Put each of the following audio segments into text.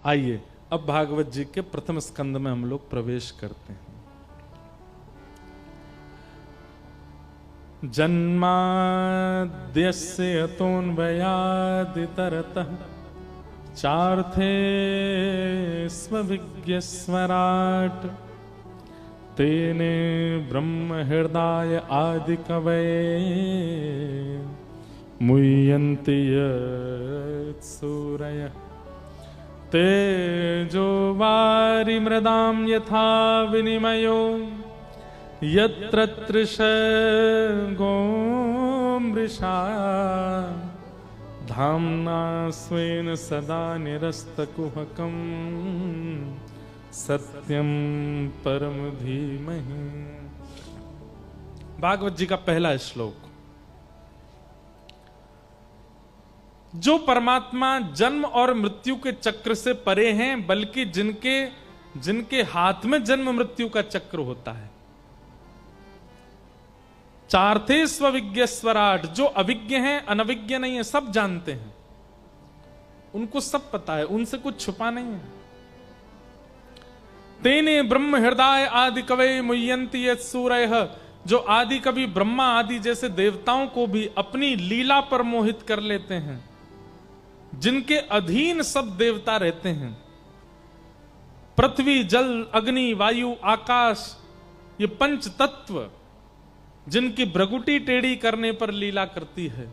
आइए अब भागवत जी के प्रथम स्कंद में हम लोग प्रवेश करते हैं। जन्माद्यस्य यतोऽन्वयादितरतः चार्थे स्वविज्ञस्वराट् तेने ब्रह्म हृदय आदि कवये मुह्यन्ति यत्सूरयः तेजो वारिमृदां यथा विनिमयो यत्र तृषगो मृषा धाम्ना स्वेन सदा निरस्तकुहकं सत्यम परम धीमहि। भागवत जी का पहला श्लोक। जो परमात्मा जन्म और मृत्यु के चक्र से परे हैं, बल्कि जिनके हाथ में जन्म मृत्यु का चक्र होता है। चार्थे स्वविज्ञ स्वराट, जो अविज्ञ हैं, अनविज्ञ नहीं है, सब जानते हैं, उनको सब पता है, उनसे कुछ छुपा नहीं है। तेने ब्रह्म हृदय आदि कवये मुह्यन्ति यत्सूरयः, जो आदि कवि ब्रह्मा आदि जैसे देवताओं को भी अपनी लीला पर मोहित कर लेते हैं, जिनके अधीन सब देवता रहते हैं। पृथ्वी, जल, अग्नि, वायु, आकाश, ये पंच तत्व जिनकी भ्रगुटी टेढ़ी करने पर लीला करती है।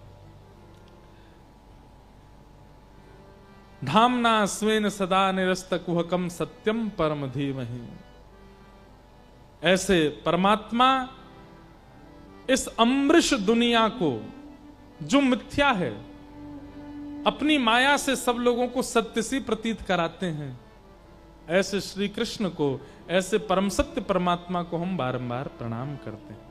धाम्ना स्वेन सदा निरस्तकुहकं सत्यम परम धीमहि। ऐसे परमात्मा इस अमृष दुनिया को, जो मिथ्या है, अपनी माया से सब लोगों को सत्य सी प्रतीत कराते हैं। ऐसे श्री कृष्ण को, ऐसे परम सत्य परमात्मा को हम बारंबार प्रणाम करते हैं।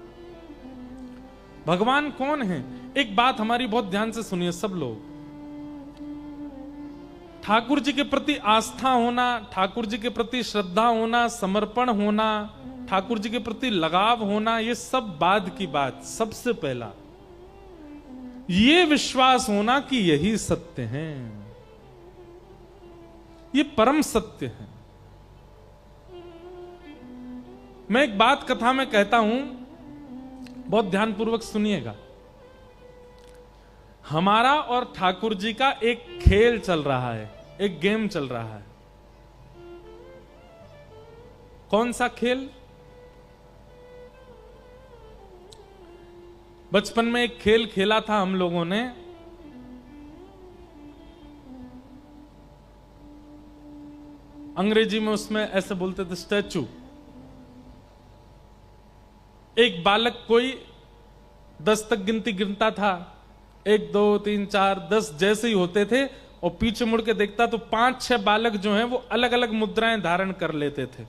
भगवान कौन है? एक बात हमारी बहुत ध्यान से सुनिए सब लोग। ठाकुर जी के प्रति आस्था होना, ठाकुर जी के प्रति श्रद्धा होना, समर्पण होना, ठाकुर जी के प्रति लगाव होना, ये सब बाद की बात। सबसे पहला ये विश्वास होना कि यही सत्य है, ये परम सत्य है। मैं एक बात कथा में कहता हूं, बहुत ध्यानपूर्वक सुनिएगा। हमारा और ठाकुर जी का एक खेल चल रहा है, एक गेम चल रहा है। कौन सा खेल? बचपन में एक खेल खेला था हम लोगों ने। अंग्रेजी में उसमें ऐसे बोलते थे स्टैचू। एक बालक कोई 10 तक गिनती गिनता था, 1 2 3 4 10 जैसे ही होते थे, और पीछे मुड़ के देखता तो 5-6 बालक जो हैं वो अलग अलग मुद्राएं धारण कर लेते थे।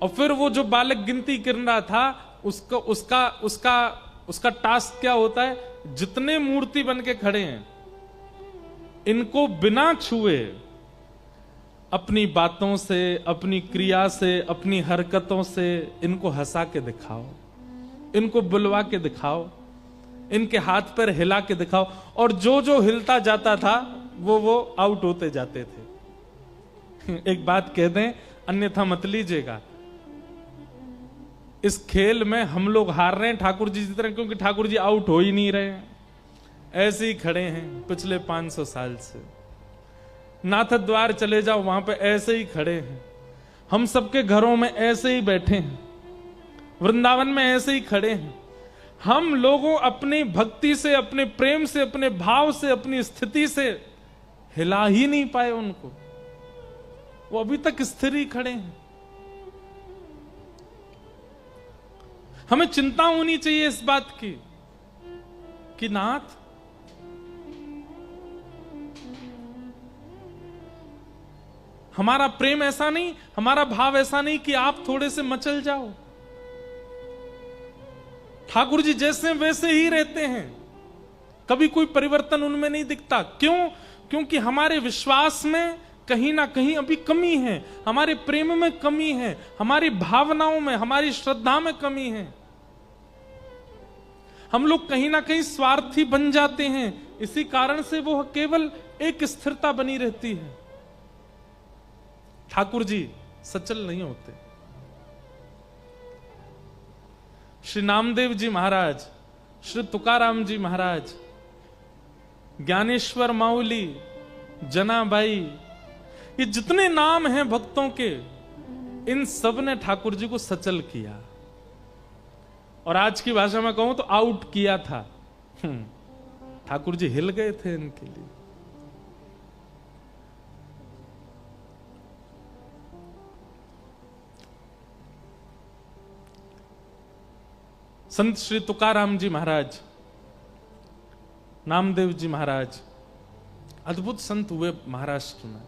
और फिर वो जो बालक गिनती गिन रहा था, उसका टास्क क्या होता है? जितने मूर्ति बन के खड़े हैं, इनको बिना छुए अपनी बातों से, अपनी क्रिया से, अपनी हरकतों से इनको हंसा के दिखाओ, इनको बुलवा के दिखाओ, इनके हाथ पैर हिला के दिखाओ, और जो जो हिलता जाता था वो आउट होते जाते थे। एक बात कह दें, अन्यथा मत लीजिएगा, इस खेल में हम लोग हार रहे हैं ठाकुर जी की तरह, क्योंकि ठाकुर जी आउट हो ही नहीं रहे हैं, ऐसे ही खड़े हैं पिछले 500 साल से। नाथ द्वार चले जाओ, वहां पे ऐसे ही खड़े हैं। हम सबके घरों में ऐसे ही बैठे हैं, वृंदावन में ऐसे ही खड़े हैं। हम लोगों अपनी भक्ति से, अपने प्रेम से, अपने भाव से, अपनी स्थिति से हिला ही नहीं पाए उनको, वो अभी तक स्थिर ही खड़े हैं। हमें चिंता होनी चाहिए इस बात की कि नाथ, हमारा प्रेम ऐसा नहीं, हमारा भाव ऐसा नहीं कि आप थोड़े से मचल जाओ। ठाकुर जी जैसे वैसे ही रहते हैं, कभी कोई परिवर्तन उनमें नहीं दिखता। क्यों? क्योंकि हमारे विश्वास में कहीं ना कहीं अभी कमी है, हमारे प्रेम में कमी है, हमारी भावनाओं में, हमारी श्रद्धा में कमी है। हम लोग कहीं ना कहीं स्वार्थी बन जाते हैं, इसी कारण से वो केवल एक स्थिरता बनी रहती है। ठाकुर जी सचल नहीं होते। श्री नामदेव जी महाराज, श्री तुकाराम जी महाराज, ज्ञानेश्वर माउली, जनाबाई, ये जितने नाम हैं भक्तों के, इन सब ने ठाकुर जी को सचल किया, और आज की भाषा में कहूं तो आउट किया था। ठाकुर जी हिल गए थे इनके लिए। संत श्री तुकाराम जी महाराज, नामदेव जी महाराज, अद्भुत संत हुए महाराष्ट्र में।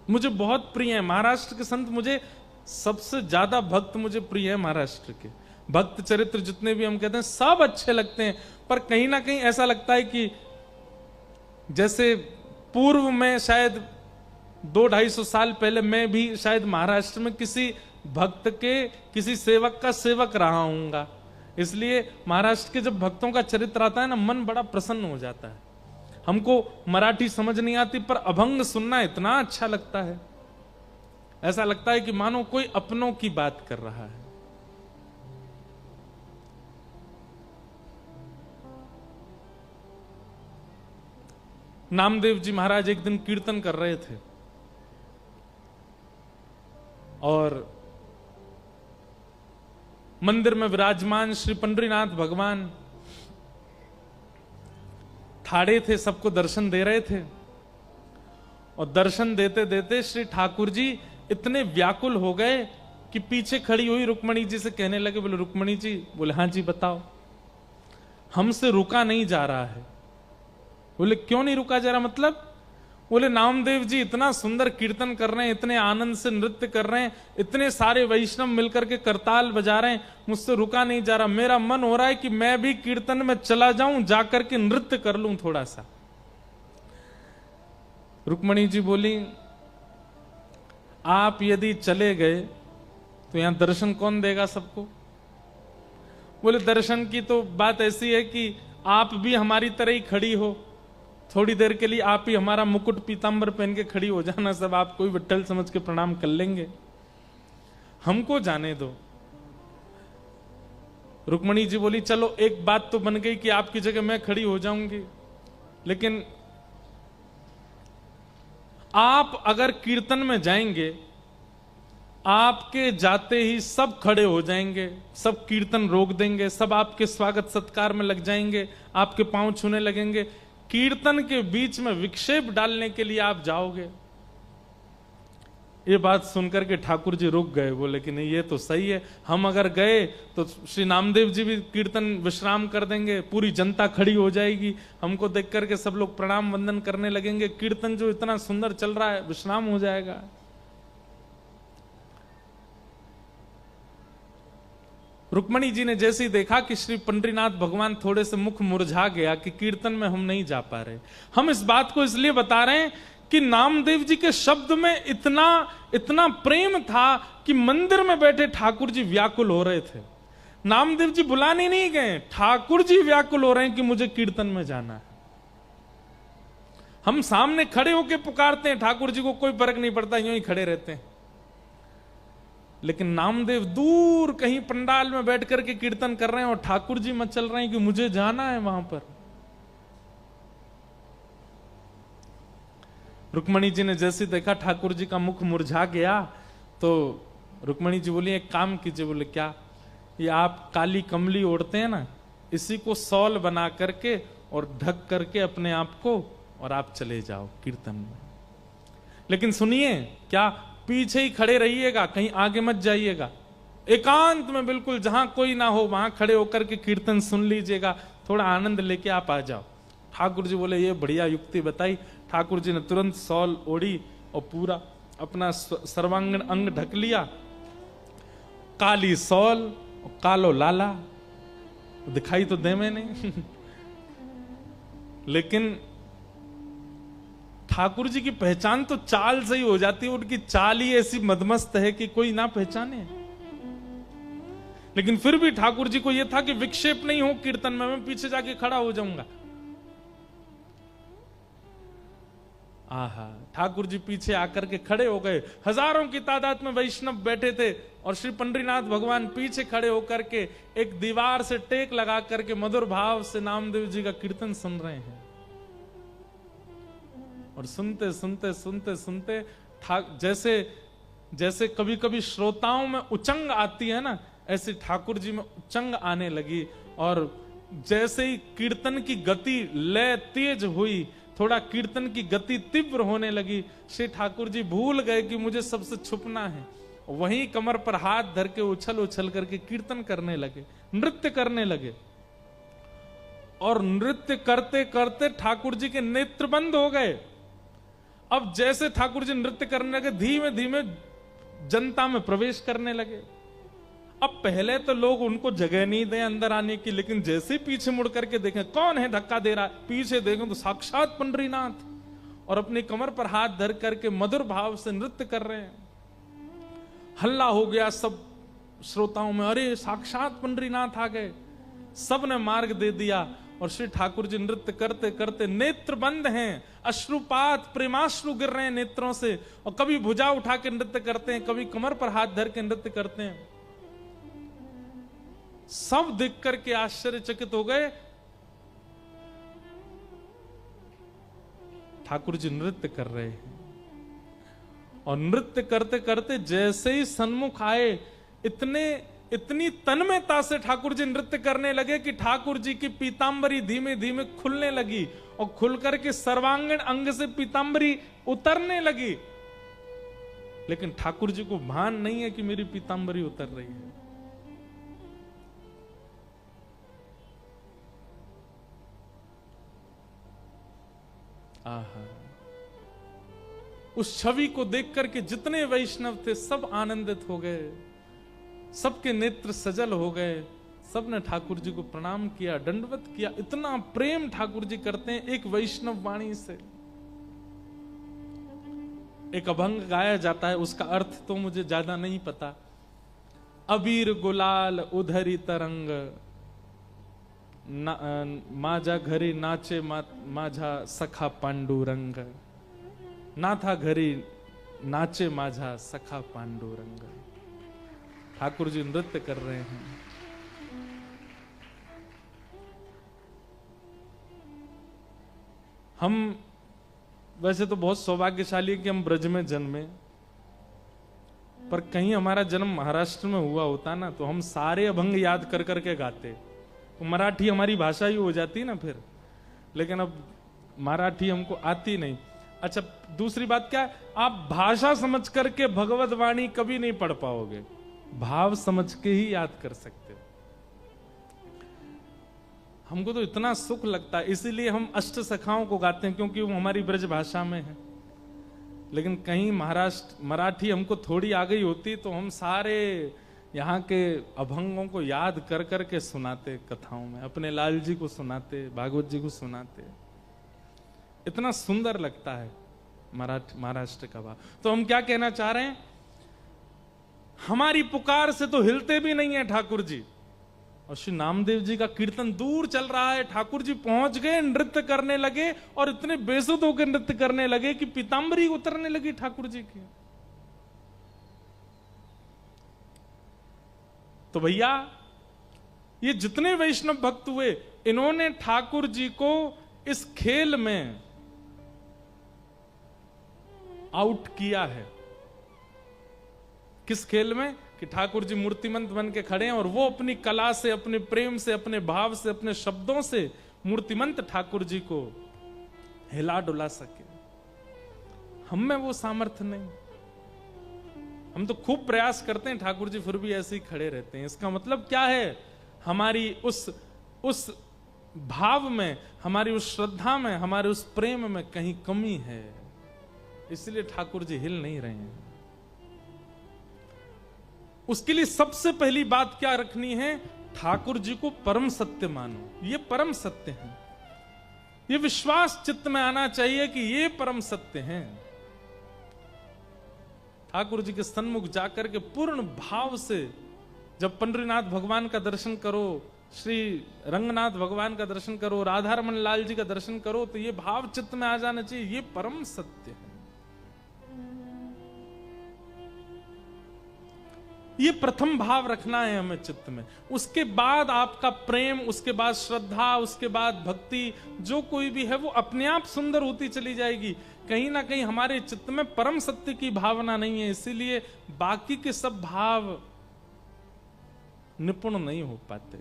मुझे बहुत प्रिय है महाराष्ट्र के संत, मुझे सबसे ज्यादा भक्त मुझे प्रिय है महाराष्ट्र के। भक्त चरित्र जितने भी हम कहते हैं सब अच्छे लगते हैं, पर कहीं ना कहीं ऐसा लगता है कि जैसे पूर्व में शायद 200-250 साल पहले मैं भी शायद महाराष्ट्र में किसी भक्त के, किसी सेवक का सेवक रहा हूंगा, इसलिए महाराष्ट्र के जब भक्तों का चरित्र आता है ना, मन बड़ा प्रसन्न हो जाता है। हमको मराठी समझ नहीं आती, पर अभंग सुनना इतना अच्छा लगता है, ऐसा लगता है कि मानो कोई अपनों की बात कर रहा है। नामदेव जी महाराज एक दिन कीर्तन कर रहे थे, और मंदिर में विराजमान श्री पंडरीनाथ भगवान ठाड़े थे, सबको दर्शन दे रहे थे, और दर्शन देते देते श्री ठाकुर जी इतने व्याकुल हो गए कि पीछे खड़ी हुई रुक्मणी जी से कहने लगे, बोले रुक्मणी जी, बोले हाँ जी बताओ, हमसे रुका नहीं जा रहा है। बोले क्यों नहीं रुका जा रहा, मतलब? बोले नामदेव जी इतना सुंदर कीर्तन कर रहे हैं, इतने आनंद से नृत्य कर रहे हैं, इतने सारे वैष्णव मिलकर के करताल बजा रहे हैं, मुझसे रुका नहीं जा रहा। मेरा मन हो रहा है कि मैं भी कीर्तन में चला जाऊं, जाकर के नृत्य कर लूं थोड़ा सा। रुक्मणी जी बोली, आप यदि चले गए तो यहां दर्शन कौन देगा सबको? बोले दर्शन की तो बात ऐसी है कि आप भी हमारी तरह ही खड़ी हो, थोड़ी देर के लिए आप ही हमारा मुकुट पीतांबर पहन के खड़ी हो जाना, सब आपको ही विट्ठल समझ के प्रणाम कर लेंगे, हमको जाने दो। रुक्मणी जी बोली, चलो एक बात तो बन गई कि आपकी जगह मैं खड़ी हो जाऊंगी, लेकिन आप अगर कीर्तन में जाएंगे, आपके जाते ही सब खड़े हो जाएंगे, सब कीर्तन रोक देंगे, सब आपके स्वागत सत्कार में लग जाएंगे, आपके पांव छूने लगेंगे, कीर्तन के बीच में विक्षेप डालने के लिए आप जाओगे। ये बात सुनकर के ठाकुर जी रुक गए, बोले कि नहीं ये तो सही है, हम अगर गए तो श्री नामदेव जी भी कीर्तन विश्राम कर देंगे, पूरी जनता खड़ी हो जाएगी, हमको देख करके सब लोग प्रणाम वंदन करने लगेंगे, कीर्तन जो इतना सुंदर चल रहा है विश्राम हो जाएगा। रुक्मणी जी ने जैसे ही देखा कि श्री पंडरीनाथ भगवान थोड़े से मुख मुरझा गया कि कीर्तन में हम नहीं जा पा रहे, हम इस बात को इसलिए बता रहे हैं कि नामदेव जी के शब्द में इतना इतना प्रेम था कि मंदिर में बैठे ठाकुर जी व्याकुल हो रहे थे। नामदेव जी बुलाने नहीं गए, ठाकुर जी व्याकुल हो रहे हैं कि मुझे कीर्तन में जाना है। हम सामने खड़े होकर पुकारते हैं, ठाकुर जी को कोई फर्क नहीं पड़ता, यूं ही खड़े रहते हैं, लेकिन नामदेव दूर कहीं पंडाल में बैठ करके कीर्तन कर रहे हैं और ठाकुर जी मचल रहे हैं कि मुझे जाना है वहां पर। रुक्मणी जी ने जैसे देखा ठाकुर जी का मुख मुरझा गया, तो रुक्मणी जी बोली एक काम कीजिए। बोले क्या? ये आप काली कमली ओढ़ते हैं ना, इसी को सॉल बना करके और ढक करके अपने आप को, और आप चले जाओ कीर्तन में। लेकिन सुनिए, क्या पीछे ही खड़े रहिएगा, कहीं आगे मत जाइएगा, एकांत में बिल्कुल जहां कोई ना हो वहां खड़े होकर के कीर्तन सुन लीजिएगा, थोड़ा आनंद लेके आप आ जाओ। ठाकुर जी बोले ये बढ़िया युक्ति बताई। ठाकुर जी ने तुरंत सॉल ओढ़ी और पूरा अपना सर्वांगीण अंग ढक लिया, काली सॉल और कालो लाला, दिखाई तो दे में नहीं लेकिन ठाकुर जी की पहचान तो चाल से ही हो जाती है, उनकी चाल ही ऐसी मदमस्त है कि कोई ना पहचाने। लेकिन फिर भी ठाकुर जी को यह था कि विक्षेप नहीं हो कीर्तन में, मैं पीछे जाके खड़ा हो जाऊंगा। आहा, ठाकुर जी पीछे आकर के खड़े हो गए। हजारों की तादाद में वैष्णव बैठे थे और श्री पंडरीनाथ भगवान पीछे खड़े होकर के एक दीवार से टेक लगा करके मधुर भाव से नामदेव जी का कीर्तन सुन रहे हैं। और सुनते सुनते सुनते सुनते जैसे जैसे कभी कभी श्रोताओं में उचंग आती है ना, ऐसे ठाकुर जी में उचंग आने लगी। और जैसे ही कीर्तन की गति लय तेज हुई, थोड़ा कीर्तन की गति तीव्र होने लगी, श्री ठाकुर जी भूल गए कि मुझे सबसे छुपना है। वहीं कमर पर हाथ धर के उछल उछल करके कीर्तन करने लगे, नृत्य करने लगे। और नृत्य करते करते ठाकुर जी के नेत्र बंद हो गए। अब जैसे ठाकुर जी नृत्य करने लगे, धीमे धीमे जनता में प्रवेश करने लगे। अब पहले तो लोग उनको जगह नहीं दें अंदर आने की, लेकिन जैसे पीछे मुड़ करके देखें कौन है धक्का दे रहा है, पीछे देखें तो साक्षात पंडरीनाथ, और अपनी कमर पर हाथ धर करके मधुर भाव से नृत्य कर रहे हैं। हल्ला हो गया सब श्रोताओं में, अरे साक्षात पंडरीनाथ आ गए। सब ने मार्ग दे दिया और श्री ठाकुर जी नृत्य करते करते नेत्र बंद हैं, अश्रुपात प्रेमाश्रु गिर रहे हैं नेत्रों से। और कभी भुजा उठा के नृत्य करते हैं, कभी कमर पर हाथ धर के नृत्य करते हैं। सब देख करके आश्चर्यचकित हो गए। ठाकुर जी नृत्य कर रहे हैं और नृत्य करते करते जैसे ही सन्मुख आए, इतनी तन्मयता से ठाकुर जी नृत्य करने लगे कि ठाकुर जी की पीतांबरी धीमे धीमे खुलने लगी और खुल करके सर्वांगीण अंग से पीतांबरी उतरने लगी। लेकिन ठाकुर जी को भान नहीं है कि मेरी पीतांबरी उतर रही है। आहा, उस छवि को देख करके जितने वैष्णव थे सब आनंदित हो गए, सबके नेत्र सजल हो गए। सबने ठाकुर जी को प्रणाम किया, दंडवत किया। इतना प्रेम ठाकुर जी करते हैं एक वैष्णव वाणी से। एक अभंग गाया जाता है, उसका अर्थ तो मुझे ज्यादा नहीं पता। अबीर गुलाल उधरी तरंग, माझा घरी नाचे माझा सखा पांडुरंग। नाथा घरी नाचे माझा सखा पांडुरंग। ठाकुर जी नृत्य कर रहे हैं। हम वैसे तो बहुत सौभाग्यशाली है कि हम ब्रज में जन्मे, पर कहीं हमारा जन्म महाराष्ट्र में हुआ होता ना तो हम सारे अभंग याद कर करके गाते, तो मराठी हमारी भाषा ही हो जाती ना फिर। लेकिन अब मराठी हमको आती नहीं। अच्छा, दूसरी बात क्या है, आप भाषा समझ करके भगवत वाणी कभी नहीं पढ़ पाओगे, भाव समझ के ही याद कर सकते हो। हमको तो इतना सुख लगता है, इसीलिए हम अष्ट सखाओं को गाते हैं, क्योंकि वो हमारी ब्रज भाषा में है। लेकिन कहीं महाराष्ट्र मराठी हमको थोड़ी आ गई होती तो हम सारे यहाँ के अभंगों को याद कर करके सुनाते कथाओं में, अपने लाल जी को सुनाते, भागवत जी को सुनाते। इतना सुंदर लगता है महाराष्ट्र का भाव। तो हम क्या कहना चाह रहे हैं, हमारी पुकार से तो हिलते भी नहीं है ठाकुर जी। और श्री नामदेव जी का कीर्तन दूर चल रहा है, ठाकुर जी पहुंच गए, नृत्य करने लगे और इतने बेसुध होकर नृत्य करने लगे कि पीतांबरी उतरने लगी ठाकुर जी की। तो भैया, ये जितने वैष्णव भक्त हुए, इन्होंने ठाकुर जी को इस खेल में आउट किया है। किस खेल में? कि ठाकुर जी मूर्तिमंत बन के खड़े हैं और वो अपनी कला से, अपने प्रेम से, अपने भाव से, अपने शब्दों से मूर्तिमंत ठाकुर जी को हिला डुला सके। हम में वो सामर्थ्य नहीं। हम तो खूब प्रयास करते हैं, ठाकुर जी फिर भी ऐसे ही खड़े रहते हैं। इसका मतलब क्या है, हमारी उस भाव में, हमारी उस श्रद्धा में, हमारे उस प्रेम में कहीं कमी है, इसलिए ठाकुर जी हिल नहीं रहे हैं। उसके लिए सबसे पहली बात क्या रखनी है, ठाकुर जी को परम सत्य मानो। ये परम सत्य है, ये विश्वास चित्त में आना चाहिए कि ये परम सत्य है। ठाकुर जी के सन्मुख जाकर के पूर्ण भाव से जब पंडरीनाथ भगवान का दर्शन करो, श्री रंगनाथ भगवान का दर्शन करो, राधा रमन लाल जी का दर्शन करो, तो ये भाव चित्त में आ जाना चाहिए, ये परम सत्य है। ये प्रथम भाव रखना है हमें चित्त में। उसके बाद आपका प्रेम, उसके बाद श्रद्धा, उसके बाद भक्ति, जो कोई भी है वो अपने आप सुंदर होती चली जाएगी। कहीं ना कहीं हमारे चित्त में परम सत्य की भावना नहीं है, इसीलिए बाकी के सब भाव निपुण नहीं हो पाते।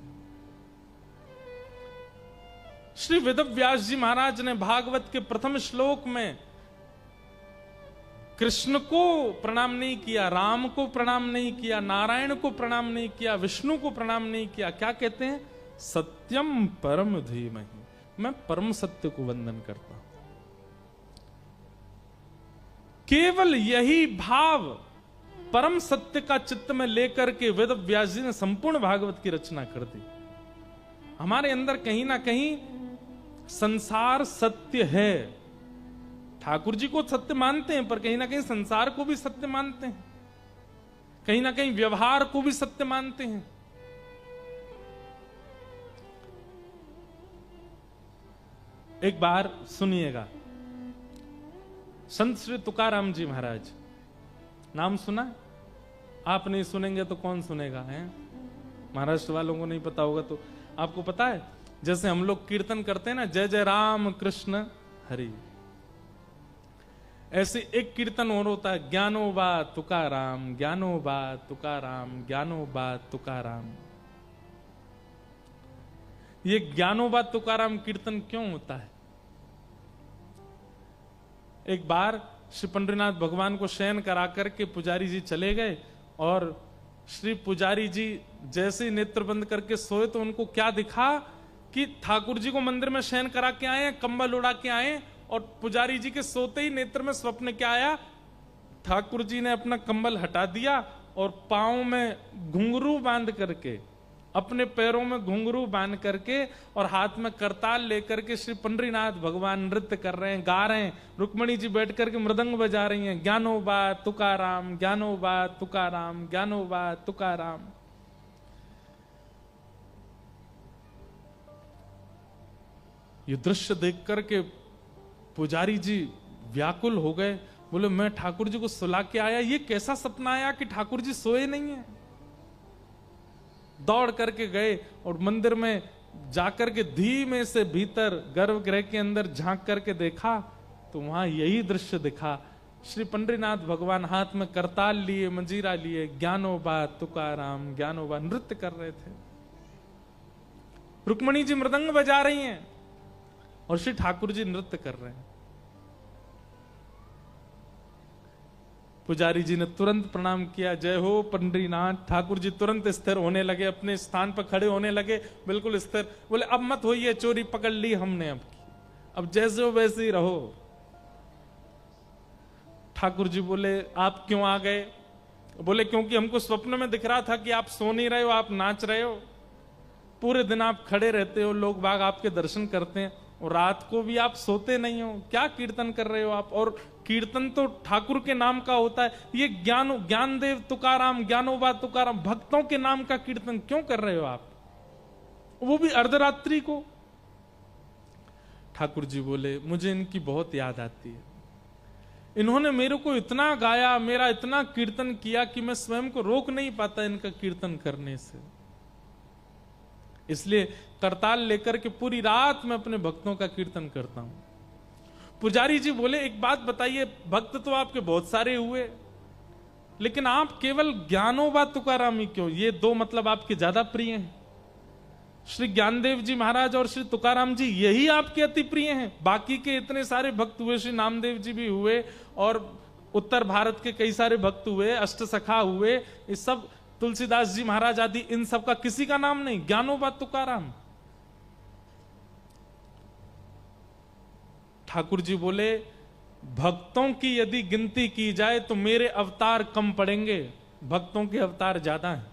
श्री वेदव्यास जी महाराज ने भागवत के प्रथम श्लोक में कृष्ण को प्रणाम नहीं किया, राम को प्रणाम नहीं किया, नारायण को प्रणाम नहीं किया, विष्णु को प्रणाम नहीं किया। क्या कहते हैं? सत्यम परम धीमहि, मैं परम सत्य को वंदन करता हूं। केवल यही भाव परम सत्य का चित्त में लेकर के वेदव्यास जी ने संपूर्ण भागवत की रचना कर दी। हमारे अंदर कहीं ना कहीं संसार सत्य है, ठाकुर जी को सत्य मानते हैं, पर कहीं ना कहीं संसार को भी सत्य मानते हैं, कहीं ना कहीं व्यवहार को भी सत्य मानते हैं। एक बार सुनिएगा, संत श्री तुकाराम जी महाराज, नाम सुना? आप नहीं सुनेंगे तो कौन सुनेगा? है महाराष्ट्र वालों को नहीं पता होगा तो आपको पता है, जैसे हम लोग कीर्तन करते हैं ना, जय जय राम कृष्ण हरि, ऐसे एक कीर्तन और होता है, ज्ञानो बा तुकाराम, ज्ञानो बा तुकाराम, ज्ञानो बा तुकाराम। ये ज्ञानो बा तुकाराम कीर्तन क्यों होता है? एक बार श्री पंडरीनाथ भगवान को शयन करा करके पुजारी जी चले गए, और श्री पुजारी जी जैसे ही नेत्र बंद करके सोए तो उनको क्या दिखा कि ठाकुर जी को मंदिर में शयन करा के आए, कंबल उड़ा के आए, और पुजारी जी के सोते ही नेत्र में स्वप्न क्या आया? ठाकुर जी ने अपना कंबल हटा दिया और पांव में घुंघरू बांध करके, अपने पैरों में घुंघरू बांध करके और हाथ में करताल लेकर के श्री पंडरीनाथ भगवान नृत्य कर रहे हैं, गा रहे हैं। रुक्मणी जी बैठ करके मृदंग बजा रही हैं, ज्ञानो बा तुकाराम, ज्ञानो बा तुकाराम, ज्ञानो बा तुकाराम। ये दृश्य देख करके पुजारी जी व्याकुल हो गए, बोले मैं ठाकुर जी को सुला के आया, ये कैसा सपना आया कि ठाकुर जी सोए नहीं है। दौड़ करके गए और मंदिर में जाकर के धीमे से भीतर गर्भगृह के अंदर झांक करके देखा तो वहां यही दृश्य दिखा। श्री पंडरीनाथ भगवान हाथ में करताल लिए, मंजीरा लिए, ज्ञानो बा तुकाराम, ज्ञानो बा नृत्य कर रहे थे। रुक्मणी जी मृदंग बजा रही हैं और श्री ठाकुर जी नृत्य कर रहे हैं। पुजारी जी ने तुरंत प्रणाम किया, जय हो पंडरीनाथ। ठाकुर जी तुरंत स्थिर होने लगे, अपने स्थान पर खड़े होने लगे, बिल्कुल स्थिर। बोले अब मत होइए, चोरी पकड़ ली हमने, अब जैसे हो वैसे ही रहो। ठाकुर जी बोले आप क्यों आ गए? बोले क्योंकि हमको स्वप्न में दिख रहा था कि आप सो नहीं रहे हो, आप नाच रहे हो। पूरे दिन आप खड़े रहते हो, लोग बाग आपके दर्शन करते हैं, और रात को भी आप सोते नहीं हो। क्या कीर्तन कर रहे हो आप? और कीर्तन तो ठाकुर के नाम का होता है। ये ज्ञानदेव तुकाराम, ज्ञानोबा तुकाराम, भक्तों के नाम का कीर्तन क्यों कर रहे हो आप, वो भी अर्धरात्रि को? ठाकुर जी बोले मुझे इनकी बहुत याद आती है, इन्होंने मेरे को इतना गाया, मेरा इतना कीर्तन किया कि मैं स्वयं को रोक नहीं पाता इनका कीर्तन करने से। इसलिए करताल लेकर के पूरी रात मैं अपने भक्तों का कीर्तन करता हूं। पुजारी जी बोले एक बात बताइए, भक्त तो आपके बहुत सारे हुए, लेकिन आप केवल ज्ञानोबा तुकाराम ही क्यों? ये दो मतलब आपके ज्यादा प्रिय हैं। श्री ज्ञानदेव जी महाराज और श्री तुकाराम जी यही आपके अति प्रिय हैं। बाकी के इतने सारे भक्त हुए, श्री नामदेव जी भी हुए, और उत्तर भारत के कई सारे भक्त हुए, अष्ट सखा हुए, ये सब तुलसीदास जी महाराज आदि, इन सब का किसी का नाम नहीं। ज्ञानोबा तुकाराम। ठाकुर जी बोले भक्तों की यदि गिनती की जाए तो मेरे अवतार कम पड़ेंगे, भक्तों के अवतार ज्यादा हैं।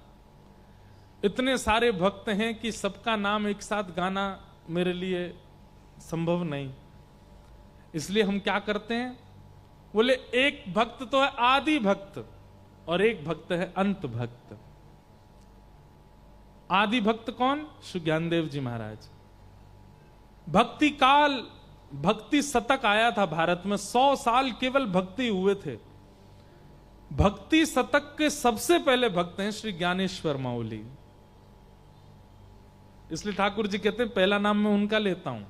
इतने सारे भक्त हैं कि सबका नाम एक साथ गाना मेरे लिए संभव नहीं। इसलिए हम क्या करते हैं? बोले एक भक्त तो है आदि भक्त और एक भक्त है अंत भक्त। आदि भक्त कौन? श्री ज्ञानदेव जी महाराज। भक्ति काल, भक्ति शतक आया था भारत में, 100 साल केवल भक्ति हुए थे। भक्ति शतक के सबसे पहले भक्त हैं श्री ज्ञानेश्वर माउली। इसलिए ठाकुर जी कहते हैं पहला नाम मैं उनका लेता हूं।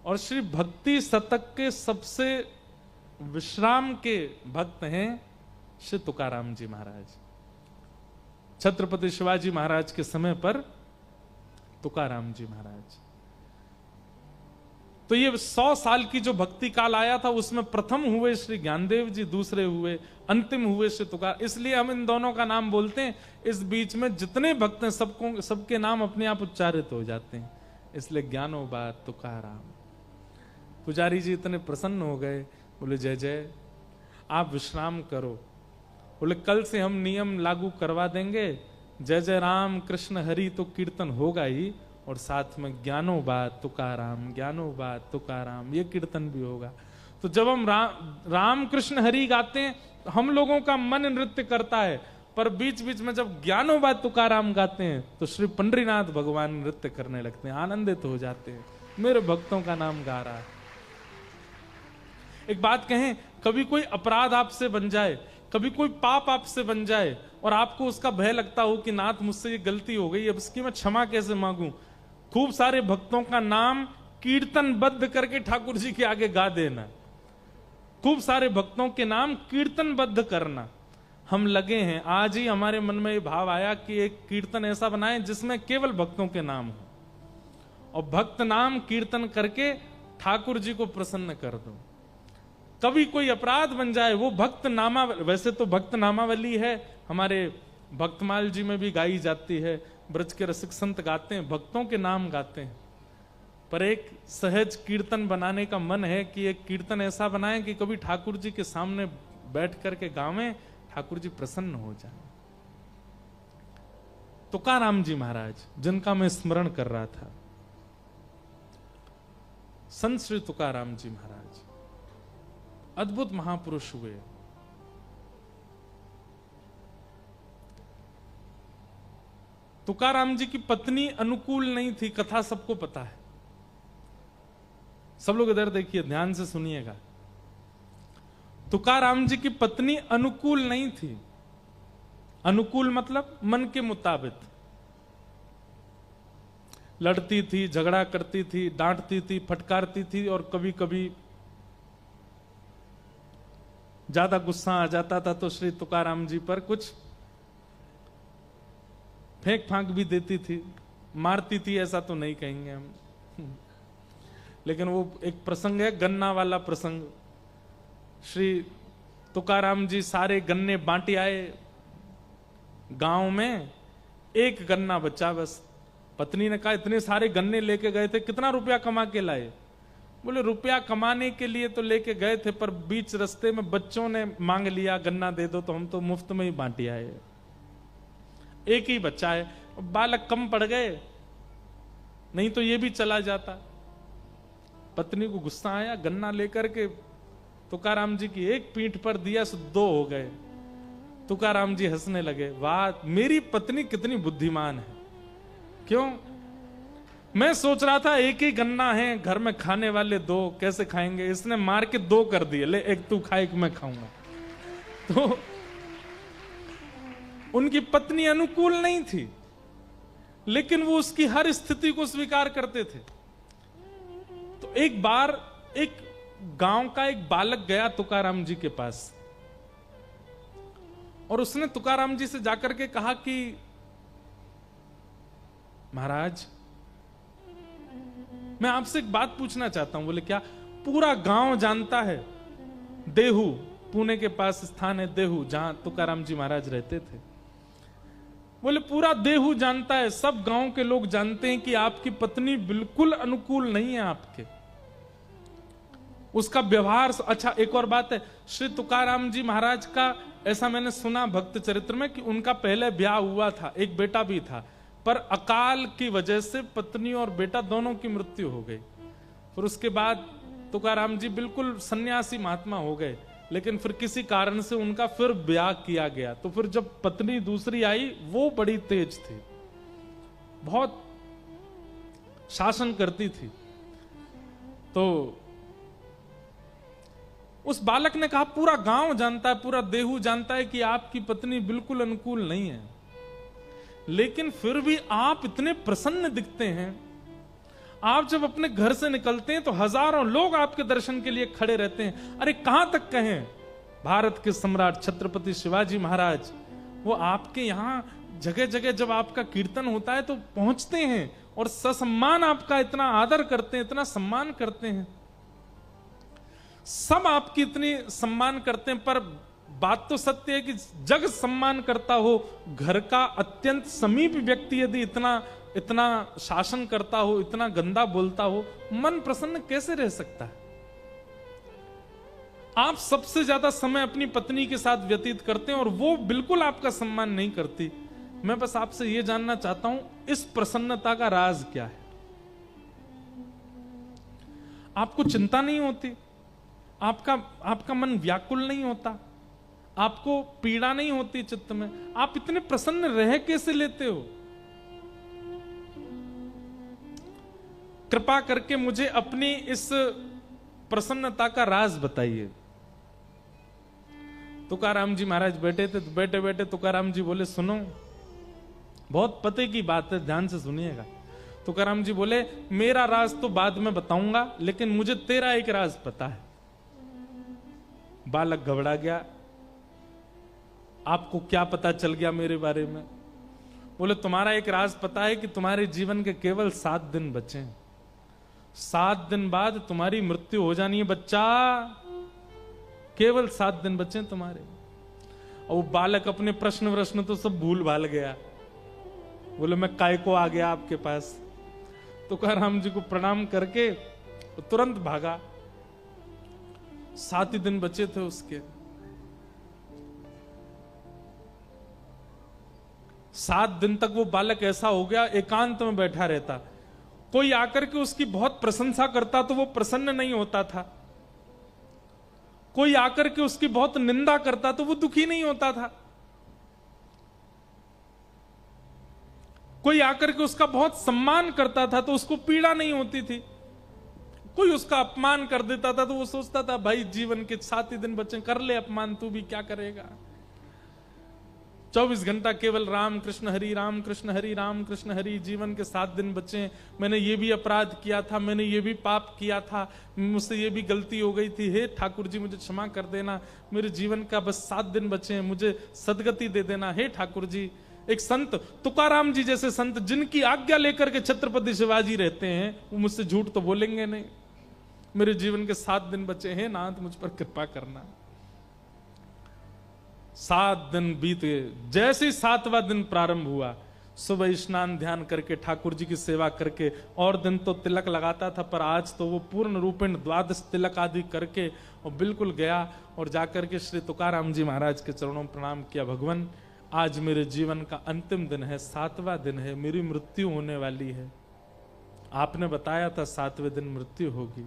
और श्री भक्ति शतक के सबसे विश्राम के भक्त हैं श्री तुकाराम जी महाराज। छत्रपति शिवाजी महाराज के समय पर तुकाराम जी महाराज। तो ये 100 साल की जो भक्ति काल आया था उसमें प्रथम हुए श्री ज्ञानदेव जी, दूसरे हुए, अंतिम हुए श्री तुकार। इसलिए हम इन दोनों का नाम बोलते हैं। इस बीच में जितने भक्त हैं सबको, सबके नाम अपने आप उच्चारित हो जाते हैं। इसलिए ज्ञानोबा तुकाराम। पुजारी जी इतने प्रसन्न हो गए, बोले जय जय, आप विश्राम करो। बोले कल से हम नियम लागू करवा देंगे, जय जय राम कृष्ण हरि तो कीर्तन होगा ही, और साथ में ज्ञानोबा तुकाराम, ज्ञानोबा तुकाराम ये कीर्तन भी होगा। तो जब हम राम कृष्ण हरि गाते हैं, हम लोगों का मन नृत्य करता है, पर बीच बीच में जब ज्ञानोबा तुकाराम गाते हैं तो श्री पंडरीनाथ भगवान नृत्य करने लगते हैं, आनंदित हो जाते हैं, मेरे भक्तों का नाम गा रहा है। एक बात कहें, कभी कोई अपराध आपसे बन जाए, कभी कोई पाप आपसे बन जाए और आपको उसका भय लगता हो कि नाथ मुझसे ये गलती हो गई, अब इसकी मैं क्षमा कैसे मांगूं, खूब सारे भक्तों का नाम कीर्तनबद्ध करके ठाकुर जी के आगे गा देना। खूब सारे भक्तों के नाम कीर्तनबद्ध करना। हम लगे हैं, आज ही हमारे मन में ये भाव आया कि एक कीर्तन ऐसा बनाएं जिसमें केवल भक्तों के नाम हो, और भक्त नाम कीर्तन करके ठाकुर जी को प्रसन्न कर दो। कभी कोई अपराध बन जाए, वो भक्त नामा, वैसे तो भक्त नामावली है, हमारे भक्तमाल जी में भी गाई जाती है, ब्रज के रसिक संत गाते हैं, भक्तों के नाम गाते हैं। पर एक सहज कीर्तन बनाने का मन है कि एक कीर्तन ऐसा बनाएं कि कभी ठाकुर जी के सामने बैठ करके गावें, ठाकुर जी प्रसन्न हो जाए। तुकाराम जी महाराज जिनका मैं स्मरण कर रहा था, संत श्री तुकाराम जी महाराज अद्भुत महापुरुष हुए। तुकाराम जी की पत्नी अनुकूल नहीं थी, कथा सबको पता है। सब लोग इधर देखिए, ध्यान से सुनिएगा। तुकाराम जी की पत्नी अनुकूल नहीं थी। अनुकूल मतलब मन के मुताबिक। लड़ती थी, झगड़ा करती थी, डांटती थी, फटकारती थी, और कभी कभी ज्यादा गुस्सा आ जाता था तो श्री तुकाराम जी पर कुछ फेंक फांक भी देती थी, मारती थी, ऐसा तो नहीं कहेंगे हम। लेकिन वो एक प्रसंग है, गन्ना वाला प्रसंग। श्री तुकाराम जी सारे गन्ने बांटे आए गांव में, एक गन्ना बचा बस। पत्नी ने कहा इतने सारे गन्ने लेके गए थे, कितना रुपया कमा के लाए? बोले रुपया कमाने के लिए तो लेके गए थे, पर बीच रास्ते में बच्चों ने मांग लिया गन्ना दे दो, तो हम तो मुफ्त में ही बांटे आए। एक ही बच्चा है, बालक कम पड़ गए, नहीं तो ये भी चला जाता। पत्नी को गुस्सा आया, गन्ना लेकर के तुकाराम जी की एक पीठ पर दिया, सो 2 हो गए। तुकाराम जी हंसने लगे, वाह मेरी पत्नी कितनी बुद्धिमान है। क्यों? मैं सोच रहा था एक ही गन्ना है, घर में खाने वाले 2 कैसे खाएंगे, इसने मार के 2 कर दिए, ले एक तू खा एक मैं खाऊंगा। तो उनकी पत्नी अनुकूल नहीं थी, लेकिन वो उसकी हर स्थिति को स्वीकार करते थे। तो एक बार एक गांव का एक बालक गया तुकाराम जी के पास, और उसने तुकाराम जी से जाकर के कहा कि महाराज मैं आपसे एक बात पूछना चाहता हूं। बोले क्या? पूरा गांव जानता है, देहू पुणे के पास स्थान है देहू, जहां तुकाराम जी महाराज रहते थे। बोले पूरा देहू जानता है, सब गांव के लोग जानते हैं कि आपकी पत्नी बिल्कुल अनुकूल नहीं है आपके, उसका व्यवहार अच्छा। एक और बात है, श्री तुकाराम जी महाराज का ऐसा मैंने सुना भक्त चरित्र में कि उनका पहले ब्याह हुआ था, एक बेटा भी था, पर अकाल की वजह से पत्नी और बेटा दोनों की मृत्यु हो गई। फिर उसके बाद तुकाराम जी बिल्कुल सन्यासी महात्मा हो गए, लेकिन फिर किसी कारण से उनका फिर ब्याह किया गया। तो फिर जब पत्नी दूसरी आई, वो बड़ी तेज थी, बहुत शासन करती थी। तो उस बालक ने कहा, पूरा गांव जानता है, पूरा देहू जानता है कि आपकी पत्नी बिल्कुल अनुकूल नहीं है, लेकिन फिर भी आप इतने प्रसन्न दिखते हैं। आप जब अपने घर से निकलते हैं तो हजारों लोग आपके दर्शन के लिए खड़े रहते हैं। अरे कहां तक कहें, भारत के सम्राट छत्रपति शिवाजी महाराज, वो आपके यहां जगह जगह जब आपका कीर्तन होता है तो पहुंचते हैं और ससम्मान आपका इतना आदर करते हैं, इतना सम्मान करते हैं, सब आपकी इतनी सम्मान करते हैं। पर बात तो सत्य है कि जग सम्मान करता हो, घर का अत्यंत समीप व्यक्ति यदि इतना इतना शासन करता हो, इतना गंदा बोलता हो, मन प्रसन्न कैसे रह सकता है? आप सबसे ज्यादा समय अपनी पत्नी के साथ व्यतीत करते हैं और वो बिल्कुल आपका सम्मान नहीं करती। मैं बस आपसे यह जानना चाहता हूं, इस प्रसन्नता का राज क्या है? आपको चिंता नहीं होती? आपका मन व्याकुल नहीं होता? आपको पीड़ा नहीं होती चित्त में? आप इतने प्रसन्न रह कैसे लेते हो? कृपा करके मुझे अपनी इस प्रसन्नता का राज बताइए। तुकाराम जी महाराज बैठे थे, तो बैठे बैठे तुकाराम जी बोले, सुनो, बहुत पते की बात है, ध्यान से सुनिएगा। तुकाराम जी बोले, मेरा राज तो बाद में बताऊंगा, लेकिन मुझे तेरा एक राज पता है। बालक घबरा गया, आपको क्या पता चल गया मेरे बारे में? बोले, तुम्हारा एक राज पता है कि तुम्हारे जीवन के केवल 7 दिन बचे हैं। 7 दिन बाद तुम्हारी मृत्यु हो जानी है बच्चा, केवल 7 दिन बचे तुम्हारे। और वो बालक अपने प्रश्न तो सब भूल भाल गया। बोले, मैं काय को आ गया आपके पास? तुकाराम जी को प्रणाम करके तुरंत भागा। 7 ही दिन बचे थे उसके। 7 दिन तक वो बालक ऐसा हो गया, एकांत में बैठा रहता। कोई आकर के उसकी बहुत प्रशंसा करता तो वो प्रसन्न नहीं होता था, कोई आकर के उसकी बहुत निंदा करता तो वो दुखी नहीं होता था, कोई आकर के उसका बहुत सम्मान करता था तो उसको पीड़ा नहीं होती थी, कोई उसका अपमान कर देता था तो वो सोचता था, भाई जीवन के 7 ही दिन बचे, कर ले अपमान, तू भी क्या करेगा। 24 घंटा केवल राम कृष्ण हरि, राम कृष्ण हरि, राम कृष्ण हरि। जीवन के 7 दिन बचे, मैंने ये भी अपराध किया था, मैंने ये भी पाप किया था, मुझसे ये भी गलती हो गई थी, हे ठाकुर जी मुझे क्षमा कर देना, मेरे जीवन का बस 7 दिन बचे हैं, मुझे सदगति दे देना, हे ठाकुर जी। एक संत, तुकाराम जी जैसे संत, जिनकी आज्ञा लेकर के छत्रपति शिवाजी रहते हैं, वो मुझसे झूठ तो बोलेंगे नहीं। मेरे जीवन के 7 दिन बचे हैं, नाथ मुझ पर कृपा करना। 7 दिन बीत गए। जैसे ही 7वां दिन प्रारंभ हुआ, सुबह स्नान ध्यान करके ठाकुर जी की सेवा करके, और दिन तो तिलक लगाता था, पर आज तो वो पूर्ण रूपेण 12 तिलक आदि करके और बिल्कुल गया और जाकर के श्री तुकाराम जी महाराज के चरणों में प्रणाम किया। भगवान, आज मेरे जीवन का अंतिम दिन है, 7वां दिन है, मेरी मृत्यु होने वाली है। आपने बताया था 7वें दिन मृत्यु होगी।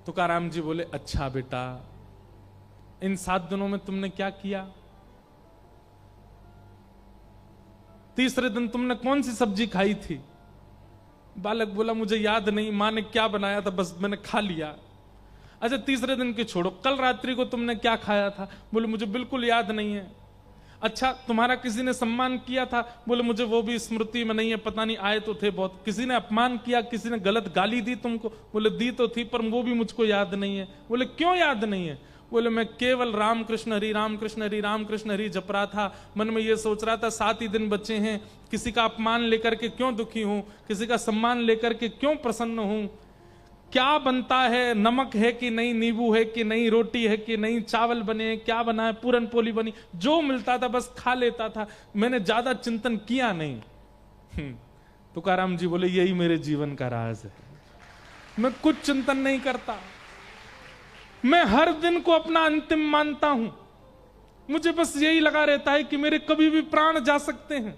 तुकाराम जी बोले, अच्छा बेटा, इन 7 दिनों में तुमने क्या किया? तीसरे दिन तुमने कौन सी सब्जी खाई थी? बालक बोला, मुझे याद नहीं, मां ने क्या बनाया था, बस मैंने खा लिया। अच्छा, तीसरे दिन की छोड़ो, कल रात्रि को तुमने क्या खाया था? बोले, मुझे बिल्कुल याद नहीं है। अच्छा, तुम्हारा किसी ने सम्मान किया था? बोले, मुझे वो भी स्मृति में नहीं है, पता नहीं, आए तो थे बहुत। किसी ने अपमान किया, किसी ने गलत गाली दी तुमको? बोले, दी तो थी, पर वो भी मुझको याद नहीं है। बोले, क्यों याद नहीं है? बोले, मैं केवल राम कृष्ण हरि, राम कृष्ण हरि, राम कृष्ण हरि जप रहा था, मन में ये सोच रहा था 7 ही दिन बचे हैं, किसी का अपमान लेकर के क्यों दुखी हूं, किसी का सम्मान लेकर के क्यों प्रसन्न हूं, क्या बनता है, नमक है कि नहीं, नींबू है कि नहीं, रोटी है कि नहीं, चावल बने हैं, क्या बना है, पूरन पोली बनी, जो मिलता था बस खा लेता था, मैंने ज्यादा चिंतन किया नहीं। तुकाराम जी बोले, यही मेरे जीवन का राज है, मैं कुछ चिंतन नहीं करता, मैं हर दिन को अपना अंतिम मानता हूं, मुझे बस यही लगा रहता है कि मेरे कभी भी प्राण जा सकते हैं,